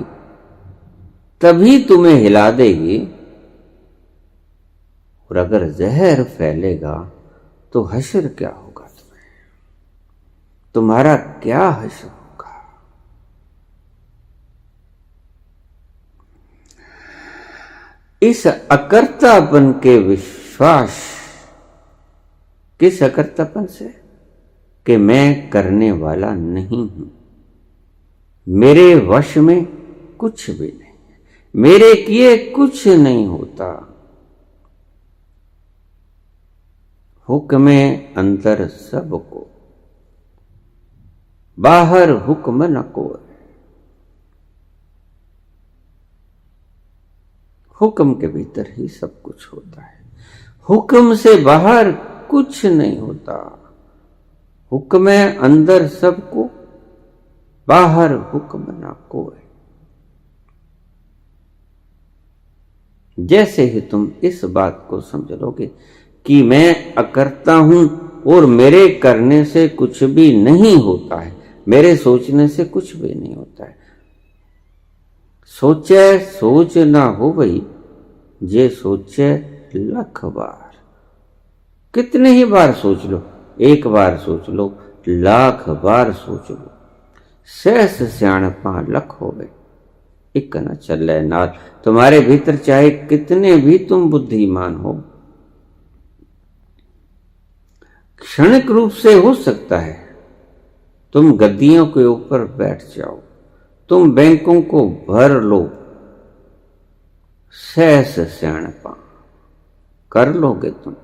तभी तुम्हें हिला देगी। और अगर जहर फैलेगा तो हश्र क्या होगा? तुम्हारा क्या हश्र होगा? इस अकर्तापन के विश्वास, किस अकर्तापन से? कि मैं करने वाला नहीं हूं, मेरे वश में कुछ भी नहीं, मेरे किए कुछ नहीं होता। हुक्म अंदर सबको, बाहर हुक्म न कोई। हुक्म के भीतर ही सब कुछ होता है, हुक्म से बाहर कुछ नहीं होता। हुक्म अंदर सबको, बाहर हुक्म न कोई। जैसे ही तुम इस बात को समझ लोगे कि मैं अकर्ता हूं और मेरे करने से कुछ भी नहीं होता है, मेरे सोचने से कुछ भी नहीं होता है। सोचे सोच ना हो भाई, जे सोचे लख बार। कितने ही बार सोच लो, एक बार सोच लो, लाख बार सोच लो, सहस स्याणपा लख होवे, एक न चले नाल। तुम्हारे भीतर चाहे कितने भी तुम बुद्धिमान हो, क्षणिक रूप से हो सकता है तुम गद्दियों के ऊपर बैठ जाओ, तुम बैंकों को भर लो, सहस स्याणपा कर लोगे तुम,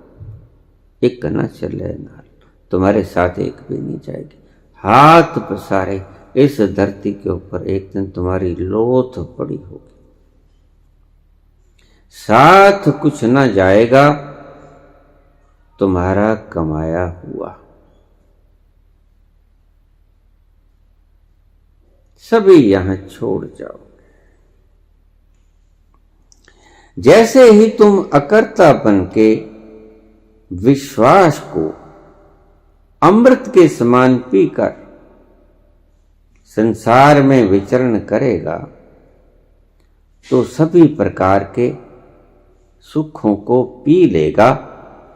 एक न चले नाल, तुम्हारे साथ एक भी नहीं जाएगी। हाथ पसारे इस धरती के ऊपर एक दिन तुम्हारी लोथ पड़ी होगी, साथ कुछ न जाएगा तुम्हारा कमाया हुआ। सभी यहां छोड़ जाओ। जैसे ही तुम अकर्तापन के विश्वास को अमृत के समान पीकर संसार में विचरण करेगा, तो सभी प्रकार के सुखों को पी लेगा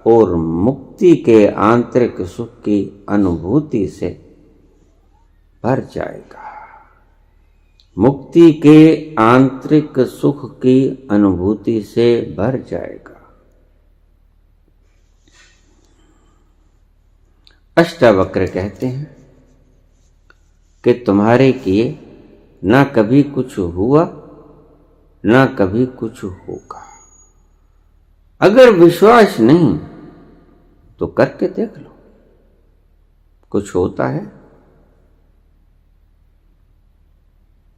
और मुक्ति के आंतरिक सुख की अनुभूति से भर जाएगा। मुक्ति के आंतरिक सुख की अनुभूति से भर जाएगा। अष्टावक्र कहते हैं कि तुम्हारे किए ना कभी कुछ हुआ, ना कभी कुछ होगा। अगर विश्वास नहीं तो करके देख लो, कुछ होता है।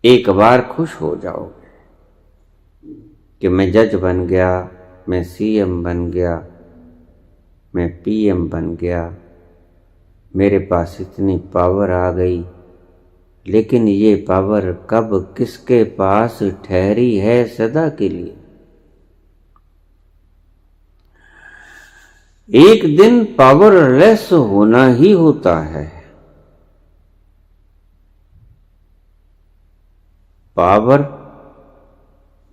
एक बार खुश हो जाओगे कि मैं जज बन गया, मैं सीएम बन गया, मैं पीएम बन गया, मेरे पास इतनी पावर आ गई। लेकिन ये पावर कब किसके पास ठहरी है सदा के लिए? एक दिन पावरलेस होना ही होता है। पावर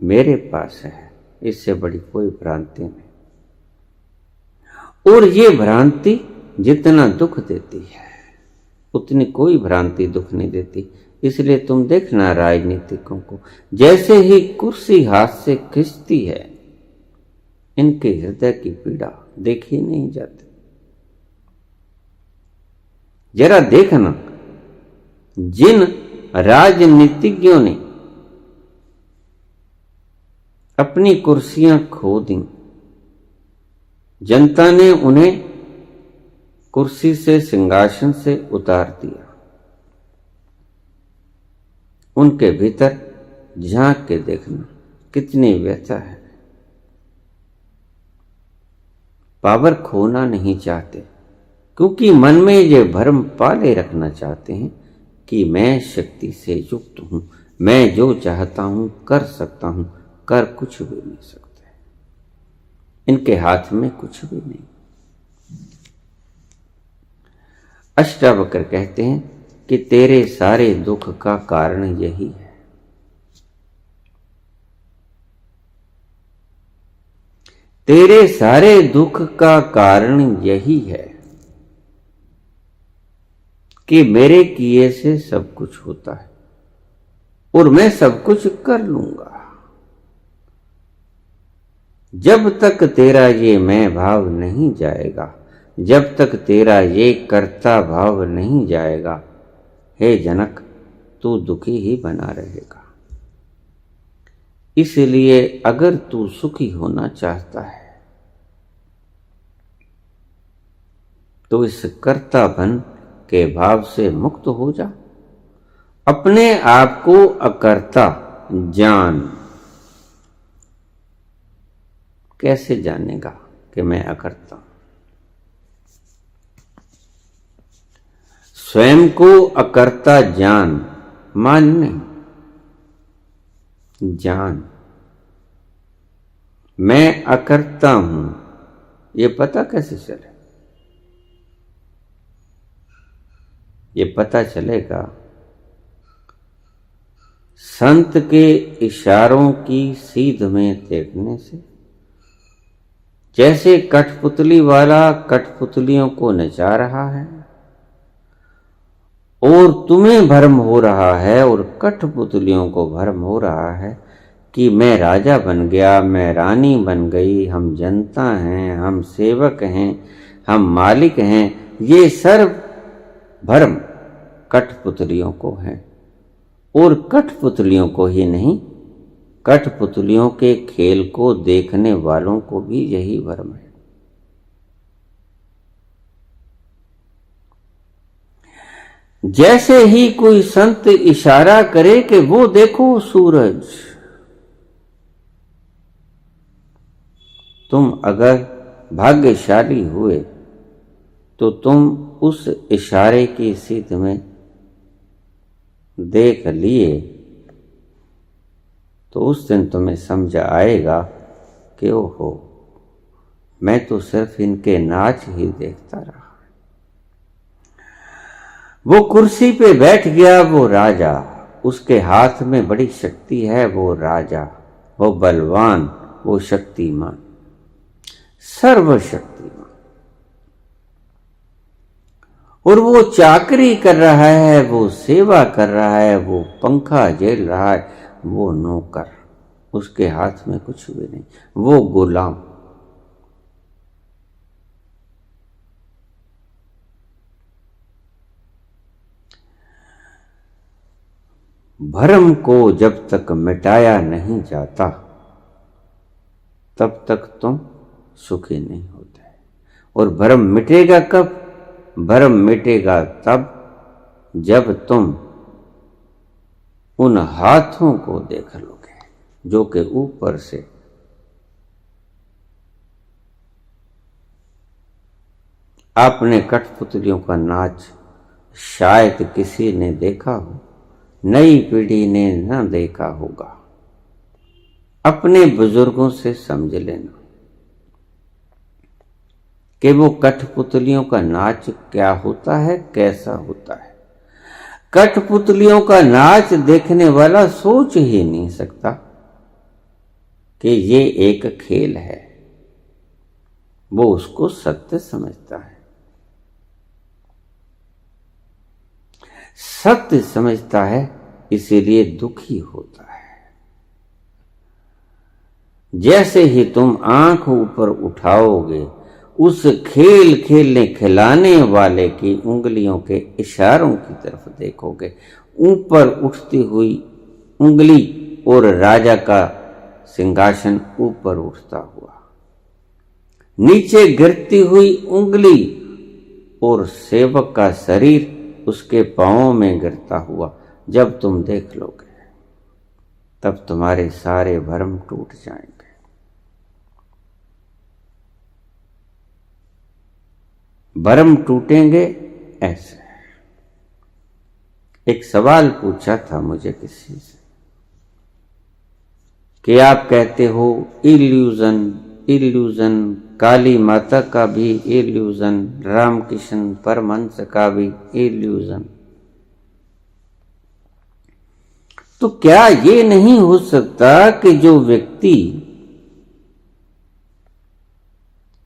मेरे पास है, इससे बड़ी कोई भ्रांति नहीं। और ये भ्रांति जितना दुख देती है उतनी कोई भ्रांति दुख नहीं देती। इसलिए तुम देखना राजनीतिकों को, जैसे ही कुर्सी हाथ से खिंचती है इनके हृदय की पीड़ा देखी नहीं जाती। जरा देखना, जिन राजनीतिज्ञों ने अपनी कुर्सियां खो दी, जनता ने उन्हें कुर्सी से, सिंहासन से उतार दिया, उनके भीतर झांक के देखना कितनी व्यथा है। पावर खोना नहीं चाहते क्योंकि मन में ये भ्रम पाले रखना चाहते हैं कि मैं शक्ति से युक्त हूं, मैं जो चाहता हूं कर सकता हूं, कर कुछ भी नहीं सकते। इनके हाथ में कुछ भी नहीं। अष्टावक्र कहते हैं कि तेरे सारे दुख का कारण यही है। तेरे सारे दुख का कारण यही है कि मेरे किए से सब कुछ होता है और मैं सब कुछ कर लूंगा। जब तक तेरा ये मैं भाव नहीं जाएगा, जब तक तेरा ये कर्ता भाव नहीं जाएगा, हे जनक तू दुखी ही बना रहेगा। इसलिए अगर तू सुखी होना चाहता है तो इस कर्तापन के भाव से मुक्त हो जा। अपने आप को अकर्ता जान। कैसे जानेगा कि मैं अकर्ता हूं? स्वयं को अकर्ता जान, मान नहीं, जान। मैं अकर्ता हूं ये पता कैसे चले? ये पता चलेगा संत के इशारों की सीध में देखने से। जैसे कठपुतली वाला कठपुतलियों को नचा रहा है और तुम्हें भ्रम हो रहा है और कठपुतलियों को भ्रम हो रहा है कि मैं राजा बन गया, मैं रानी बन गई, हम जनता हैं, हम सेवक हैं, हम मालिक हैं। ये सर्व भ्रम कठपुतलियों को है और कठपुतलियों को ही नहीं, कठपुतलियों के खेल को देखने वालों को भी यही भ्रम है। जैसे ही कोई संत इशारा करे कि वो देखो सूरज, तुम अगर भाग्यशाली हुए तो तुम उस इशारे की सीध में देख लिए तो उस दिन तुम्हें समझ आएगा कि ओहो, मैं तो सिर्फ इनके नाच ही देखता रहा। वो कुर्सी पे बैठ गया, वो राजा, उसके हाथ में बड़ी शक्ति है, वो राजा, वो बलवान, वो शक्तिमान, सर्वशक्तिमान। और वो चाकरी कर रहा है, वो सेवा कर रहा है, वो पंखा झेल रहा है, वो नौकर, उसके हाथ में कुछ भी नहीं, वो गुलाम। भ्रम को जब तक मिटाया नहीं जाता तब तक तुम सुखी नहीं होते। और भ्रम मिटेगा कब? भ्रम मिटेगा तब जब तुम उन हाथों को देख लोगे जो कि ऊपर से अपने कठपुतलियों का नाच शायद किसी ने देखा हो, नई पीढ़ी ने न देखा होगा। अपने बुजुर्गों से समझ लेना कि वो कठपुतलियों का नाच क्या होता है, कैसा होता है। कठपुतलियों का नाच देखने वाला सोच ही नहीं सकता कि ये एक खेल है, वो उसको सत्य समझता है। सत्य समझता है इसीलिए दुखी होता है। जैसे ही तुम आंख ऊपर उठाओगे, उस खेल खेलने खिलाने वाले की उंगलियों के इशारों की तरफ देखोगे। ऊपर उठती हुई उंगली और राजा का सिंहासन ऊपर उठता हुआ, नीचे गिरती हुई उंगली और सेवक का शरीर उसके पांवों में गिरता हुआ जब तुम देख लोगे, तब तुम्हारे सारे भ्रम टूट जाएंगे। भ्रम टूटेंगे ऐसे। एक सवाल पूछा था मुझे किसी से कि आप कहते हो इल्यूजन इल्यूजन, काली माता का भी इल्यूजन, रामकृष्ण परमहंस का भी इल्यूजन, तो क्या ये नहीं हो सकता कि जो व्यक्ति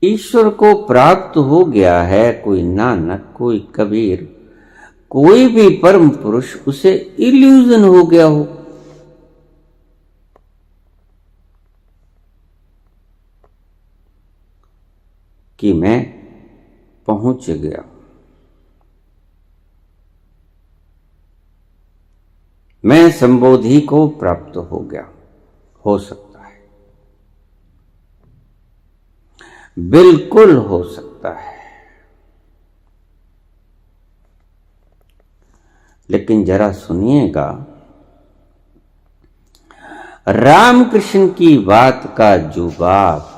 ईश्वर को प्राप्त हो गया है, कोई नानक, कोई कबीर, कोई भी परम पुरुष, उसे इल्यूजन हो गया हो? कि मैं पहुंच गया, मैं संबोधि को प्राप्त हो गया। हो सकता है, बिल्कुल हो सकता है। लेकिन जरा सुनिएगा, रामकृष्ण की बात का जवाब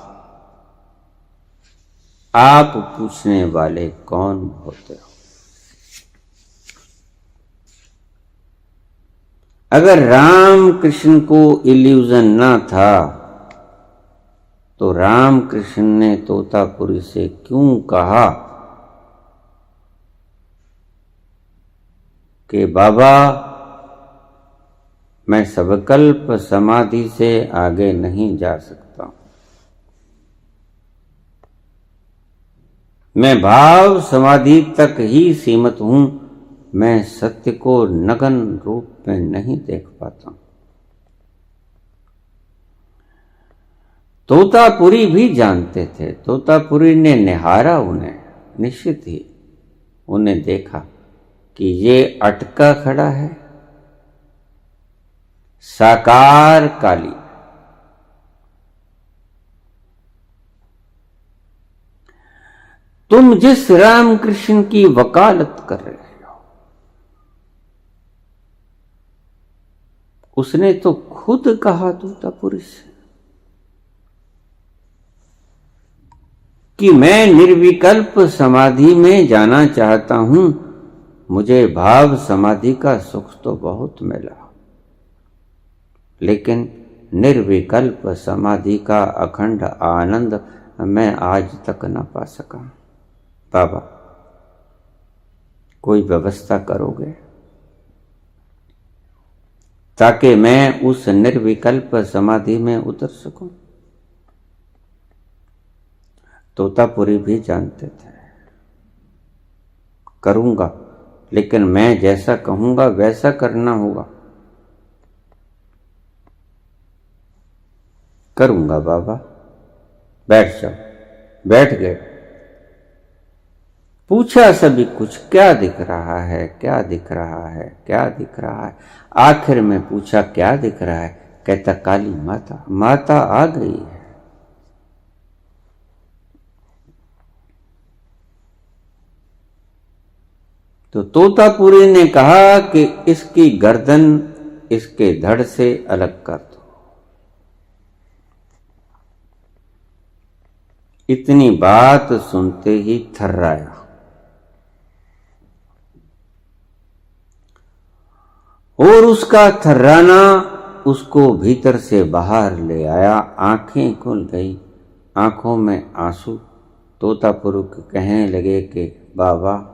आप पूछने वाले कौन होते हो? अगर रामकृष्ण को इल्यूजन ना था तो रामकृष्ण ने तोतापुरी से क्यों कहा कि बाबा मैं सबकल्प समाधि से आगे नहीं जा सकता, मैं भाव समाधि तक ही सीमित हूं, मैं सत्य को नग्न रूप में नहीं देख पाता। तोतापुरी भी जानते थे, तोतापुरी ने निहारा उन्हें, निश्चित ही उन्हें देखा कि ये अटका खड़ा है, साकार काली। तुम जिस रामकृष्ण की वकालत कर रहे हो, उसने तो खुद कहा तोतापुरी से कि मैं निर्विकल्प समाधि में जाना चाहता हूं, मुझे भाव समाधि का सुख तो बहुत मिला, लेकिन निर्विकल्प समाधि का अखंड आनंद मैं आज तक न पा सका। बाबा कोई व्यवस्था करोगे ताकि मैं उस निर्विकल्प समाधि में उतर सकूं? तोतापुरी भी जानते थे, करूंगा, लेकिन मैं जैसा कहूंगा वैसा करना होगा। करूंगा बाबा, बैठ जाओ। बैठ गए। पूछा सभी कुछ, क्या दिख रहा है, क्या दिख रहा है, क्या दिख रहा है? आखिर में पूछा क्या दिख रहा है? कहता काली माता, माता आ गई है। तो तोतापुरी ने कहा कि इसकी गर्दन इसके धड़ से अलग कर दो। इतनी बात सुनते ही थर्राया और उसका थर्राना उसको भीतर से बाहर ले आया। आंखें खुल गई, आंखों में आंसू। तोतापुरी कहने लगे कि बाबा,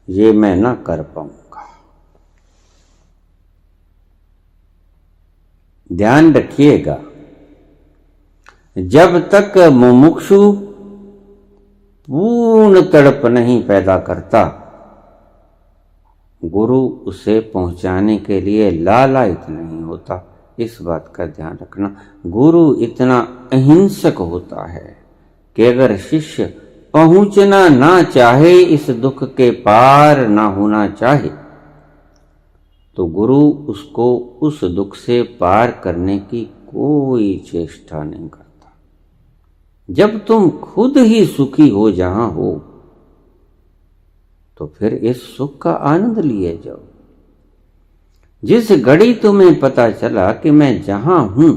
ये मैं ना कर पाऊंगा। ध्यान रखिएगा, जब तक मुमुक्षु पूर्ण तड़प नहीं पैदा करता, गुरु उसे पहुंचाने के लिए लालायित नहीं होता। इस बात का ध्यान रखना। गुरु इतना अहिंसक होता है कि अगर शिष्य पहुंचना ना चाहे, इस दुख के पार ना होना चाहे, तो गुरु उसको उस दुख से पार करने की कोई चेष्टा नहीं करता। जब तुम खुद ही सुखी हो जहां हो, तो फिर इस सुख का आनंद लिए जाओ। जिस घड़ी तुम्हें पता चला कि मैं जहां हूं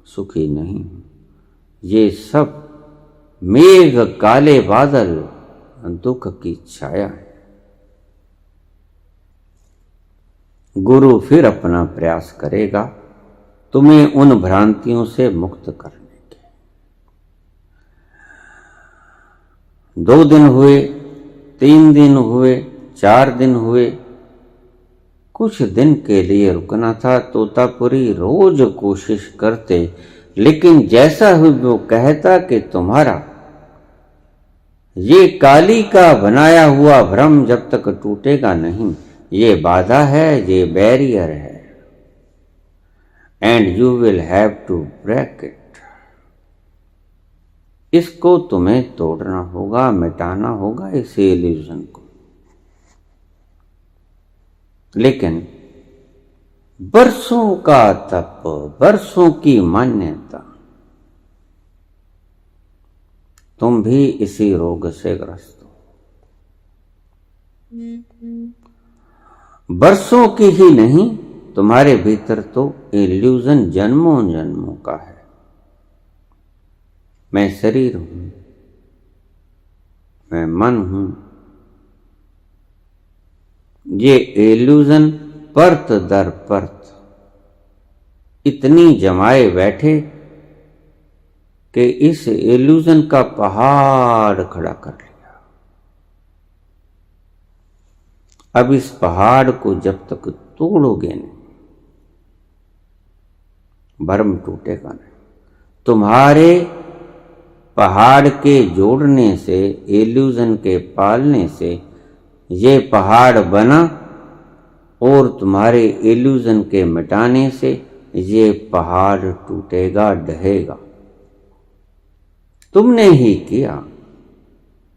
सुखी नहीं हूं, ये सब मेघ काले बादल दुख की छाया है, गुरु फिर अपना प्रयास करेगा तुम्हें उन भ्रांतियों से मुक्त करने के। 2 दिन हुए, 3 दिन हुए, 4 दिन हुए, कुछ दिन के लिए रुकना था। तोतापुरी रोज कोशिश करते, लेकिन जैसा वो कहता कि तुम्हारा ये काली का बनाया हुआ भ्रम जब तक टूटेगा नहीं, ये बाधा है, ये बैरियर है, and you will have to break it. इसको तुम्हें तोड़ना होगा, मिटाना होगा इस इल्यूजन को। लेकिन बरसों का तप, बरसों की मान्यता, तुम भी इसी रोग से ग्रस्त हो। बरसों की ही नहीं, तुम्हारे भीतर तो इल्यूजन जन्मों जन्मों का है। मैं शरीर हूं, मैं मन हूं। ये इल्यूजन परत दर परत इतनी जमाए बैठे कि इस इल्यूजन का पहाड़ खड़ा कर लिया। अब इस पहाड़ को जब तक तोड़ोगे नहीं, भ्रम टूटेगा नहीं। तुम्हारे पहाड़ के जोड़ने से, इल्यूजन के पालने से ये पहाड़ बना, और तुम्हारे इल्यूजन के मिटाने से ये पहाड़ टूटेगा, ढहेगा। तुमने ही किया,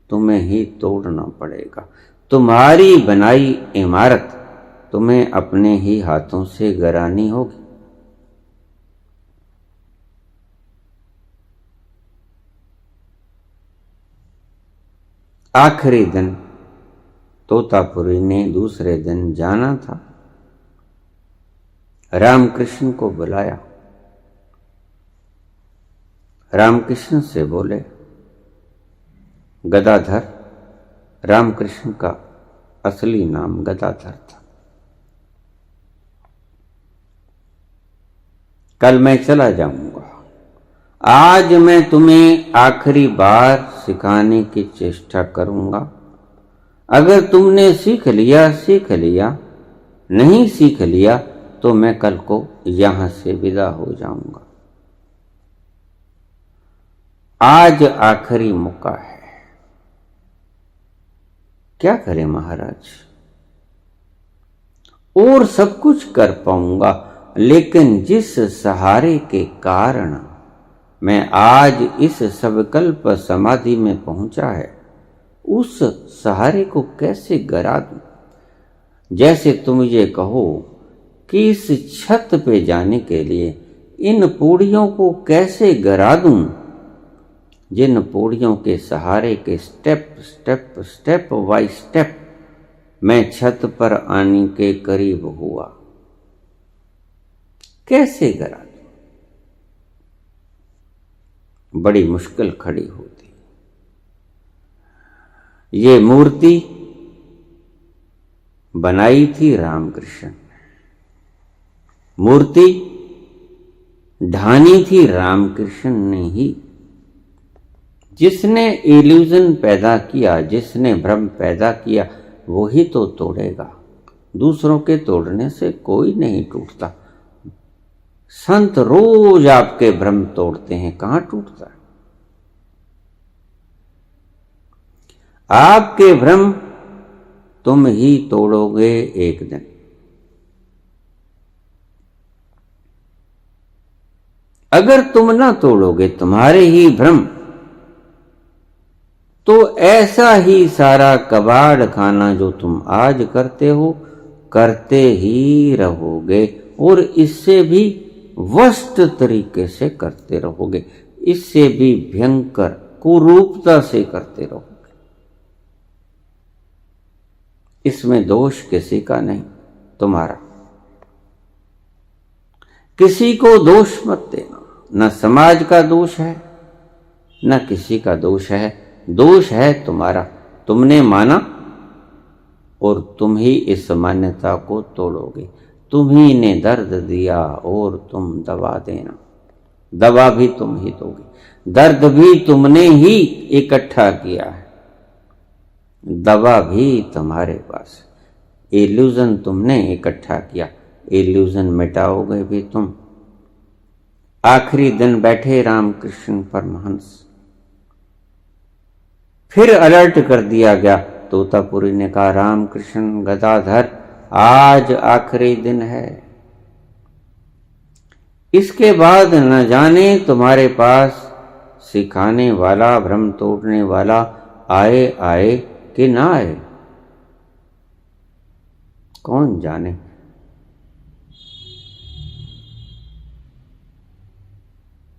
तुम्हें ही तोड़ना पड़ेगा। तुम्हारी बनाई इमारत तुम्हें अपने ही हाथों से गिरानी होगी। आखिरी दिन तोतापुरी ने दूसरे दिन जाना था। रामकृष्ण को बुलाया। रामकृष्ण से बोले, गदाधर, रामकृष्ण का असली नाम गदाधर था, कल मैं चला जाऊंगा। आज मैं तुम्हें आखिरी बार सिखाने की चेष्टा करूंगा। अगर तुमने सीख लिया, सीख लिया, नहीं सीख लिया तो मैं कल को यहां से विदा हो जाऊंगा। आज आखिरी मौका है। क्या करें महाराज, और सब कुछ कर पाऊंगा, लेकिन जिस सहारे के कारण मैं आज इस संकल्प समाधि में पहुंचा है, उस सहारे को कैसे गिरा दूं? जैसे तुम ये कहो कि इस छत पे जाने के लिए इन पौड़ियों को कैसे गिरा दूं, जिन पौड़ियों के सहारे के step step step by step मैं छत पर आने के करीब हुआ। कैसे गिरा? बड़ी मुश्किल खड़ी होती। ये मूर्ति बनाई थी रामकृष्ण, मूर्ति ढानी थी रामकृष्ण ने ही। जिसने इल्यूजन पैदा किया, जिसने भ्रम पैदा किया, वही तो तोड़ेगा। दूसरों के तोड़ने से कोई नहीं टूटता। संत रोज आपके भ्रम तोड़ते हैं, कहां टूटता है? आपके भ्रम तुम ही तोड़ोगे एक दिन। अगर तुम ना तोड़ोगे तुम्हारे ही भ्रम, तो ऐसा ही सारा कबाड़ खाना जो तुम आज करते हो, करते ही रहोगे, और इससे भी वर्स्ट तरीके से करते रहोगे, इससे भी भयंकर कुरूपता से करते रहोगे। इसमें दोष किसी का नहीं, तुम्हारा। किसी को दोष मत देना, न समाज का दोष है न किसी का दोष है, दोष है तुम्हारा। तुमने माना और तुम ही इस मान्यता को तोड़ोगे। तुम ही ने दर्द दिया और तुम दवा देना, दवा भी तुम ही दोगे। दर्द भी तुमने ही इकट्ठा किया है, दवा भी तुम्हारे पास। इल्यूजन तुमने इकट्ठा किया, इल्यूजन मिटाओगे भी तुम। आखिरी दिन बैठे रामकृष्ण परमहंस, फिर अलर्ट कर दिया गया। तोतापुरी ने कहा, रामकृष्ण गदाधर, आज आखिरी दिन है, इसके बाद न जाने तुम्हारे पास सिखाने वाला, भ्रम तोड़ने वाला आए कि ना आए, कौन जाने।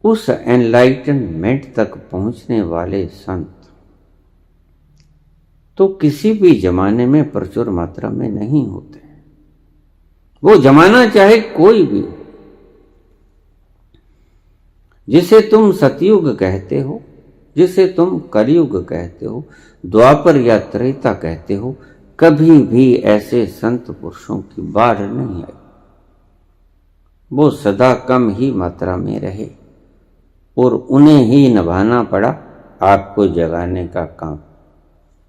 उस एनलाइटनमेंट तक पहुंचने वाले संत तो किसी भी जमाने में प्रचुर मात्रा में नहीं होते। वो जमाना चाहे कोई भी हो, जिसे तुम सतयुग कहते हो, जिसे तुम कलयुग कहते हो, द्वापर या त्रेता कहते हो, कभी भी ऐसे संत पुरुषों की बाढ़ नहीं आई। वो सदा कम ही मात्रा में रहे और उन्हें ही निभाना पड़ा आपको जगाने का काम,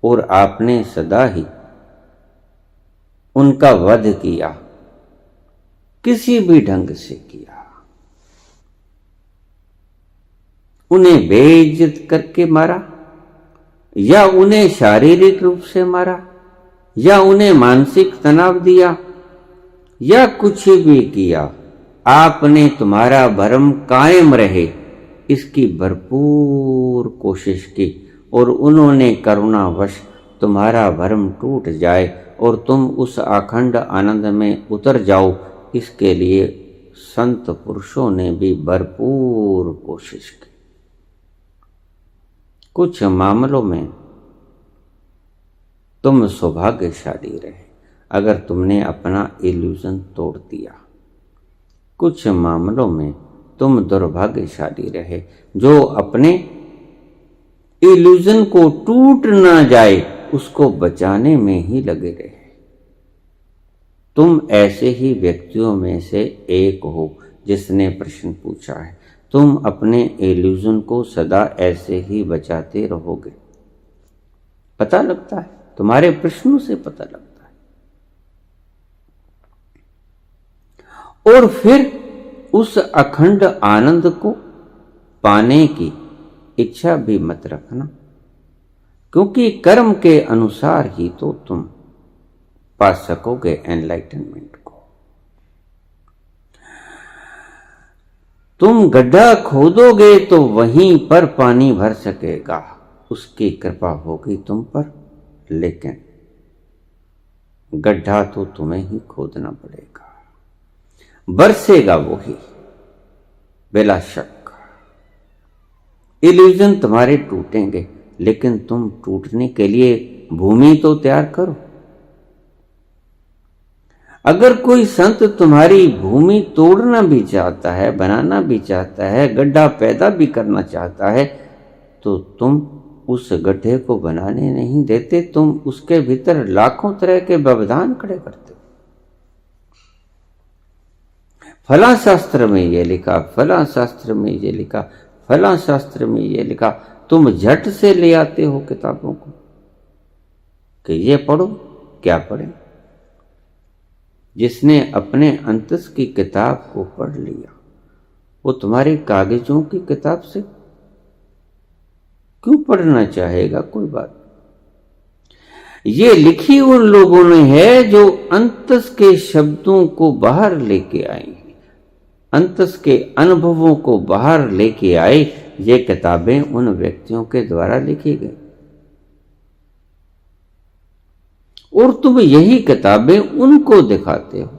और आपने सदा ही उनका वध किया, किसी भी ढंग से किया। उन्हें बेइज्जत करके मारा, या उन्हें शारीरिक रूप से मारा, या उन्हें मानसिक तनाव दिया, या कुछ भी किया, आपने तुम्हारा भरम कायम रहे इसकी भरपूर कोशिश की, और उन्होंने करुणावश तुम्हारा भरम टूट जाए और तुम उस अखंड आनंद में उतर जाओ, इसके लिए संत पुरुषों ने भी भरपूर कोशिश की। कुछ मामलों में तुम सौभाग्यशाली रहे अगर तुमने अपना इल्यूजन तोड़ दिया। कुछ मामलों में तुम दुर्भाग्यशाली रहे जो अपने इल्यूजन को टूट ना जाए उसको बचाने में ही लगे रहे। तुम ऐसे ही व्यक्तियों में से एक हो जिसने प्रश्न पूछा है। तुम अपने इल्यूजन को सदा ऐसे ही बचाते रहोगे। पता लगता है, तुम्हारे प्रश्नों से पता लगता है। और फिर उस अखंड आनंद को पाने की इच्छा भी मत रखना, क्योंकि कर्म के अनुसार ही तो तुम पा सकोगे एनलाइटनमेंट को। तुम गड्ढा खोदोगे तो वहीं पर पानी भर सकेगा, उसकी कृपा होगी तुम पर, लेकिन गड्ढा तो तुम्हें ही खोदना पड़ेगा। बरसेगा वो ही बिला शक। इल्यूजन तुम्हारे टूटेंगे, लेकिन तुम टूटने के लिए भूमि तो तैयार करो। अगर कोई संत तुम्हारी भूमि तोड़ना भी चाहता है, बनाना भी चाहता है, गड्ढा पैदा भी करना चाहता है, तो तुम उस गड्ढे को बनाने नहीं देते, तुम उसके भीतर लाखों तरह के व्यवधान खड़े करते। फला शास्त्र में ये लिखा, फला शास्त्र में ये लिखा, फला शास्त्र में ये लिखा। तुम झट से ले आते हो किताबों को कि ये पढ़ो। क्या पढ़े? जिसने अपने अंतस की किताब को पढ़ लिया, वो तुम्हारे कागजों की किताब से क्यों पढ़ना चाहेगा? कोई बात। ये लिखी उन लोगों ने है जो अंतस के शब्दों को बाहर लेके आए हैं, अंतस के अनुभवों को बाहर लेके आए। ये किताबें उन व्यक्तियों के द्वारा लिखी गई और तुम यही किताबें उनको दिखाते हो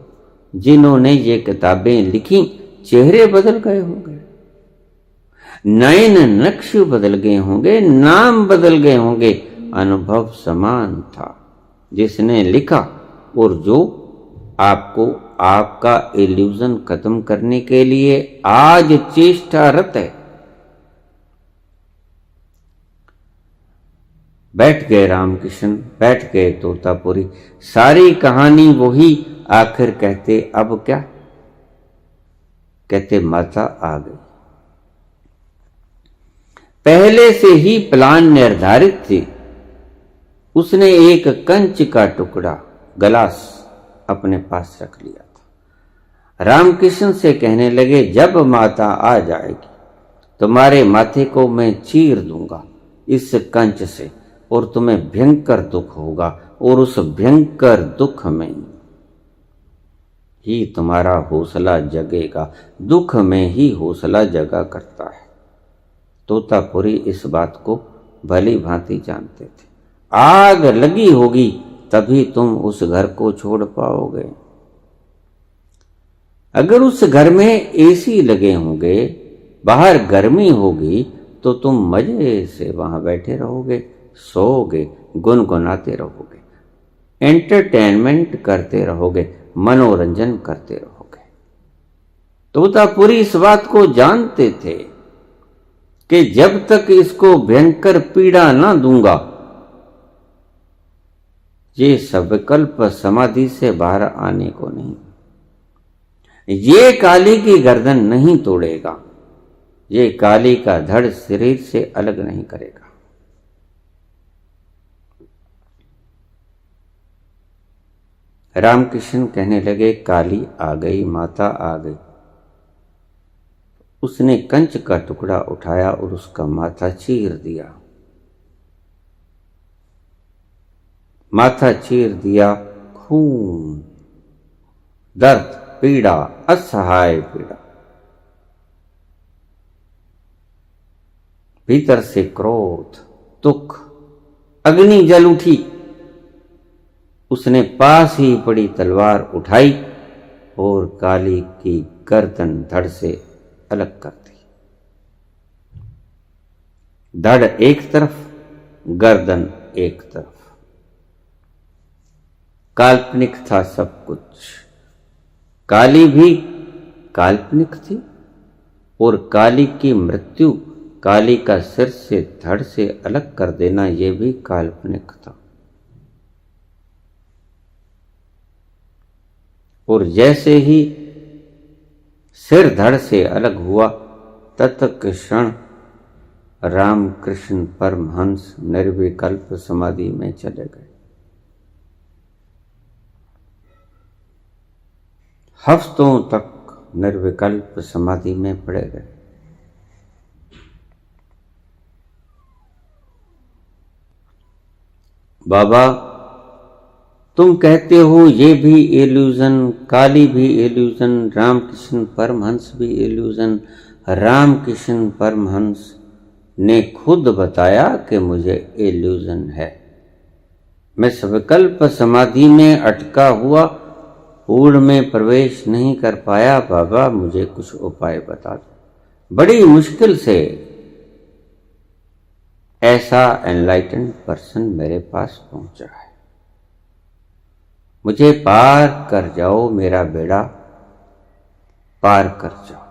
जिन्होंने ये किताबें लिखी। चेहरे बदल गए होंगे, नयन नक्श बदल गए होंगे, नाम बदल गए होंगे, अनुभव समान था। जिसने लिखा और जो आपको आपका इल्यूजन खत्म करने के लिए आज चेष्टारत है। बैठ गए रामकृष्ण, बैठ गए तोतापुरी, सारी कहानी वही। आखिर कहते अब क्या? कहते माता आ गई। पहले से ही प्लान निर्धारित थी। उसने एक कंच का टुकड़ा, गलास अपने पास रख लिया था। रामकृष्ण से कहने लगे, जब माता आ जाएगी तुम्हारे माथे को मैं चीर दूंगा इस कंच से और तुम्हें भयंकर दुख होगा और उस भयंकर दुख में ही तुम्हारा हौसला जगेगा। दुख में ही हौसला जगा करता है। तोतापुरी इस बात को भली भांति जानते थे। आग लगी होगी तभी तुम उस घर को छोड़ पाओगे। अगर उस घर में एसी लगे होंगे, बाहर गर्मी होगी, तो तुम मजे से वहां बैठे रहोगे, सोओगे, गुनगुनाते रहोगे, एंटरटेनमेंट करते रहोगे, मनोरंजन करते रहोगे। तोतापुरी इस बात को जानते थे कि जब तक इसको भयंकर पीड़ा ना दूंगा, ये संकल्प समाधि से बाहर आने को नहीं। ये काली की गर्दन नहीं तोड़ेगा, ये काली का धड़ शरीर से अलग नहीं करेगा। रामकृष्ण कहने लगे, काली आ गई, माता आ गई। उसने कंच का टुकड़ा उठाया और उसका माथा चीर दिया। माथा चीर दिया, खून, दर्द, पीड़ा, असहाय पीड़ा। भीतर से क्रोध, दुख, अग्नि जल उठी। उसने पास ही पड़ी तलवार उठाई और काली की गर्दन धड़ से अलग कर दी। धड़ एक तरफ, गर्दन एक तरफ। काल्पनिक था सब कुछ। काली भी काल्पनिक थी और काली की मृत्यु, काली का सिर से धड़ से अलग कर देना, यह भी काल्पनिक था। और जैसे ही सिर धड़ से अलग हुआ, तत्क्षण रामकृष्ण परमहंस निर्विकल्प समाधि में चले गए। हफ्तों तक निर्विकल्प समाधि में पड़े गए। बाबा, तुम कहते हो ये भी इल्यूजन, काली भी इल्यूजन, रामकृष्ण परमहंस भी इल्यूजन। रामकृष्ण परमहंस ने खुद बताया कि मुझे इल्यूजन है। मैं संकल्प समाधि में अटका हुआ, पूर्ण में प्रवेश नहीं कर पाया। बाबा, मुझे कुछ उपाय बता दो। बड़ी मुश्किल से ऐसा एनलाइटेंड पर्सन मेरे पास पहुंचा है। मुझे पार कर जाओ, मेरा बेड़ा पार कर जाओ।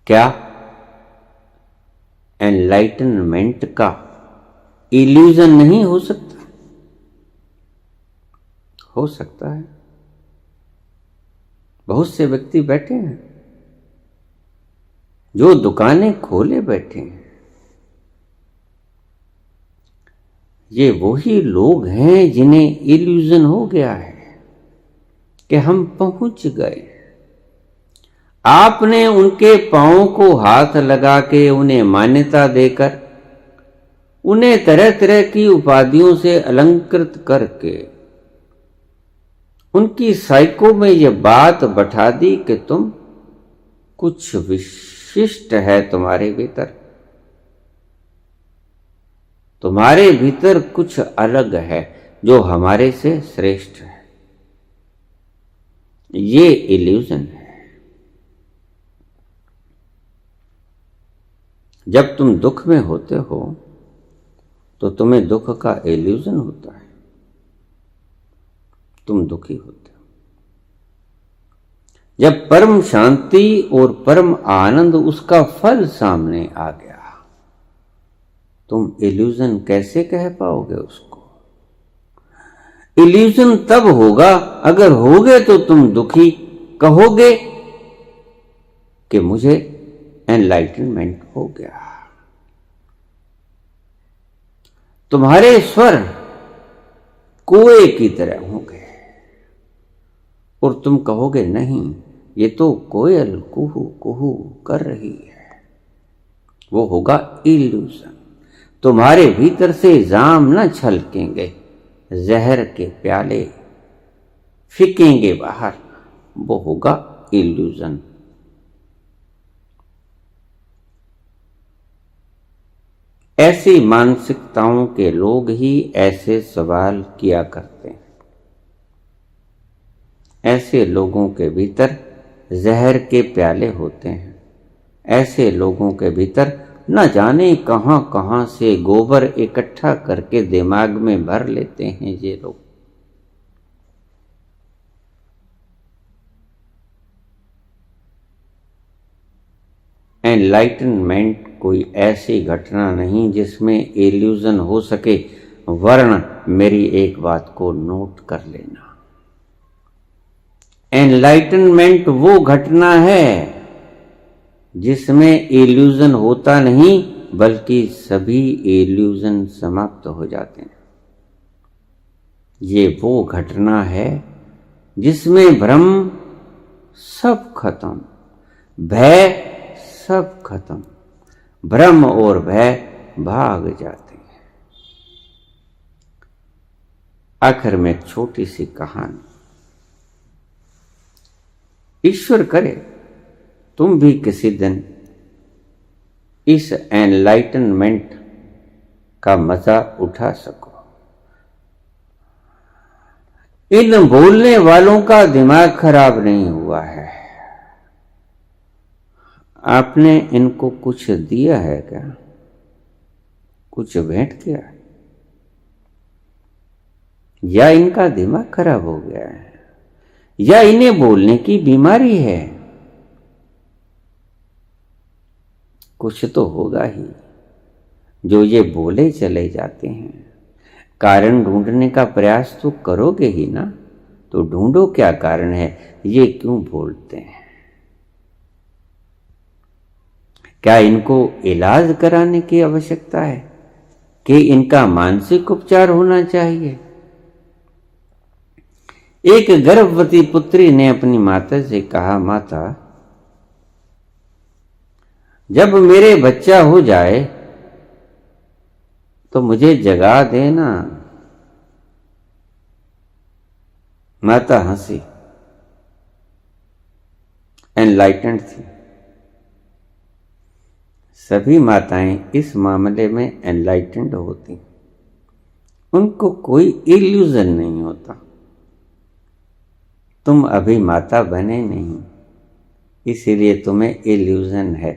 क्या एनलाइटनमेंट का इल्यूजन नहीं हो सकता? हो सकता है। बहुत से व्यक्ति बैठे हैं जो दुकानें खोले बैठे हैं। ये वही लोग हैं जिन्हें इल्यूजन हो गया है कि हम पहुंच गए। आपने उनके पांवों को हाथ लगा के उन्हें मान्यता देकर, उन्हें तरह तरह की उपाधियों से अलंकृत करके उनकी साइको में यह बात बैठा दी कि तुम कुछ विशिष्ट है, तुम्हारे भीतर कुछ अलग है जो हमारे से श्रेष्ठ है। ये इल्यूजन है। जब तुम दुख में होते हो तो तुम्हें दुख का इल्यूजन होता है, तुम दुखी होते हो। जब परम शांति और परम आनंद, उसका फल सामने आ गया, तुम इल्यूजन कैसे कह पाओगे उसको? इल्यूजन तब होगा अगर होगे तो तुम दुखी कहोगे कि मुझे एनलाइटनमेंट हो गया। तुम्हारे स्वर कुएं की तरह होंगे और तुम कहोगे नहीं, ये तो कोयल कुहू कुहू कर रही है। वो होगा इल्यूजन। तुम्हारे भीतर से जाम न छलकेंगे, जहर के प्याले फिकेंगे बाहर, वो होगा इल्यूजन। ऐसी मानसिकताओं के लोग ही ऐसे सवाल किया करते हैं। ऐसे लोगों के भीतर जहर के प्याले होते हैं। ऐसे लोगों के भीतर न जाने कहां कहां से गोबर इकट्ठा करके दिमाग में भर लेते हैं ये लोग। एनलाइटनमेंट कोई ऐसी घटना नहीं जिसमें इल्यूजन हो सके, वरन मेरी एक बात को नोट कर लेना। एनलाइटनमेंट वो घटना है जिसमें इल्यूजन होता नहीं, बल्कि सभी इल्यूजन समाप्त हो जाते हैं। ये वो घटना है जिसमें भ्रम सब खत्म, भय सब खत्म, भ्रम और भय भाग जाते हैं। आखिर में एक छोटी सी कहानी। ईश्वर करे तुम भी किसी दिन इस एनलाइटनमेंट का मजा उठा सको। इन बोलने वालों का दिमाग खराब नहीं हुआ है। आपने इनको कुछ दिया है क्या? कुछ भेंट किया? या इनका दिमाग खराब हो गया है, या इन्हें बोलने की बीमारी है? कुछ तो होगा ही जो ये बोले चले जाते हैं। कारण ढूंढने का प्रयास तो करोगे ही ना, तो ढूंढो क्या कारण है, ये क्यों बोलते हैं। क्या इनको इलाज कराने की आवश्यकता है कि इनका मानसिक उपचार होना चाहिए? एक गर्भवती पुत्री ने अपनी माता से कहा, माता जब मेरे बच्चा हो जाए तो मुझे जगा देना। माता हंसी, एनलाइटेंड थी। सभी माताएं इस मामले में एनलाइटेंड होती, उनको कोई इल्यूजन नहीं होता। तुम अभी माता बने नहीं, इसीलिए तुम्हें इल्यूजन है।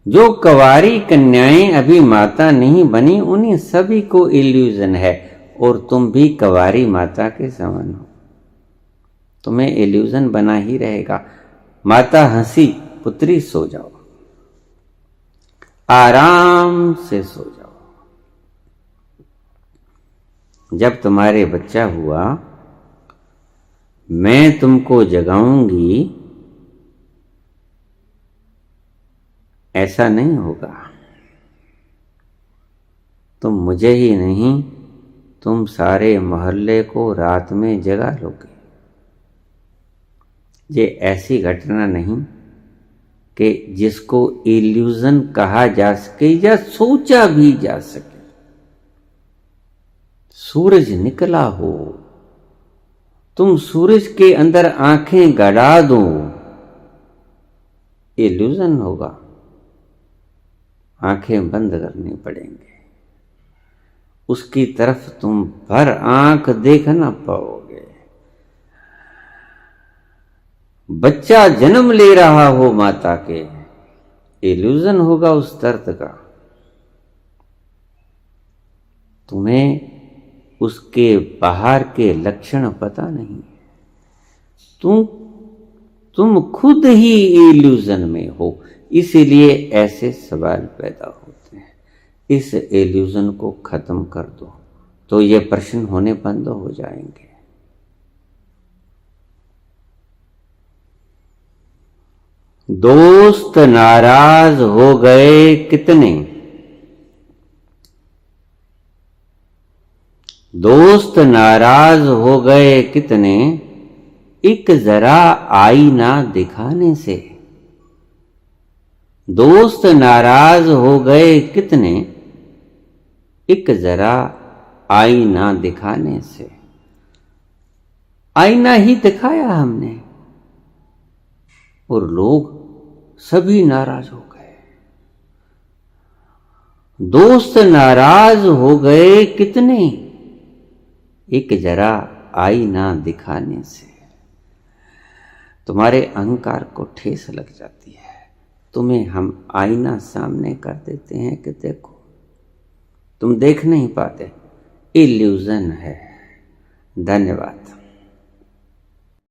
जो कंवारी कन्याएं अभी माता नहीं बनी, उन्हीं सभी को इल्यूजन है, और तुम भी कंवारी माता के समान हो। तुम्हें इल्यूजन बना ही रहेगा। माता हंसी, पुत्री सो जाओ, आराम से सो जाओ। जब तुम्हारे बच्चा हुआ, मैं तुमको जगाऊंगी, ऐसा नहीं होगा। तुम मुझे ही नहीं, तुम सारे मोहल्ले को रात में जगा लोगे। ये ऐसी घटना नहीं कि जिसको इल्यूजन कहा जा सके या सोचा भी जा सके। सूरज निकला हो, तुम सूरज के अंदर आंखें गड़ा दो, इल्यूजन होगा। आंखें बंद करनी पड़ेंगे, उसकी तरफ तुम भर आंख देख ना पाओगे। बच्चा जन्म ले रहा हो माता के, इल्यूजन होगा उस दर्द का। तुम्हें उसके बाहर के लक्षण पता नहीं। तुम खुद ही इल्यूजन में हो, इसीलिए ऐसे सवाल पैदा होते हैं। इस इल्यूजन को खत्म कर दो तो ये प्रश्न होने बंद हो जाएंगे। दोस्त नाराज हो गए कितने, दोस्त नाराज हो गए कितने, एक जरा आईना दिखाने से। दोस्त नाराज हो गए कितने, एक जरा आईना दिखाने से। आईना ही दिखाया हमने और लोग सभी नाराज हो गए। दोस्त नाराज हो गए कितने, एक जरा आईना दिखाने से। तुम्हारे अहंकार को ठेस लग जाती है, तुम्हें हम आईना सामने कर देते हैं कि देखो, तुम देख नहीं पाते, इल्यूजन है। धन्यवाद।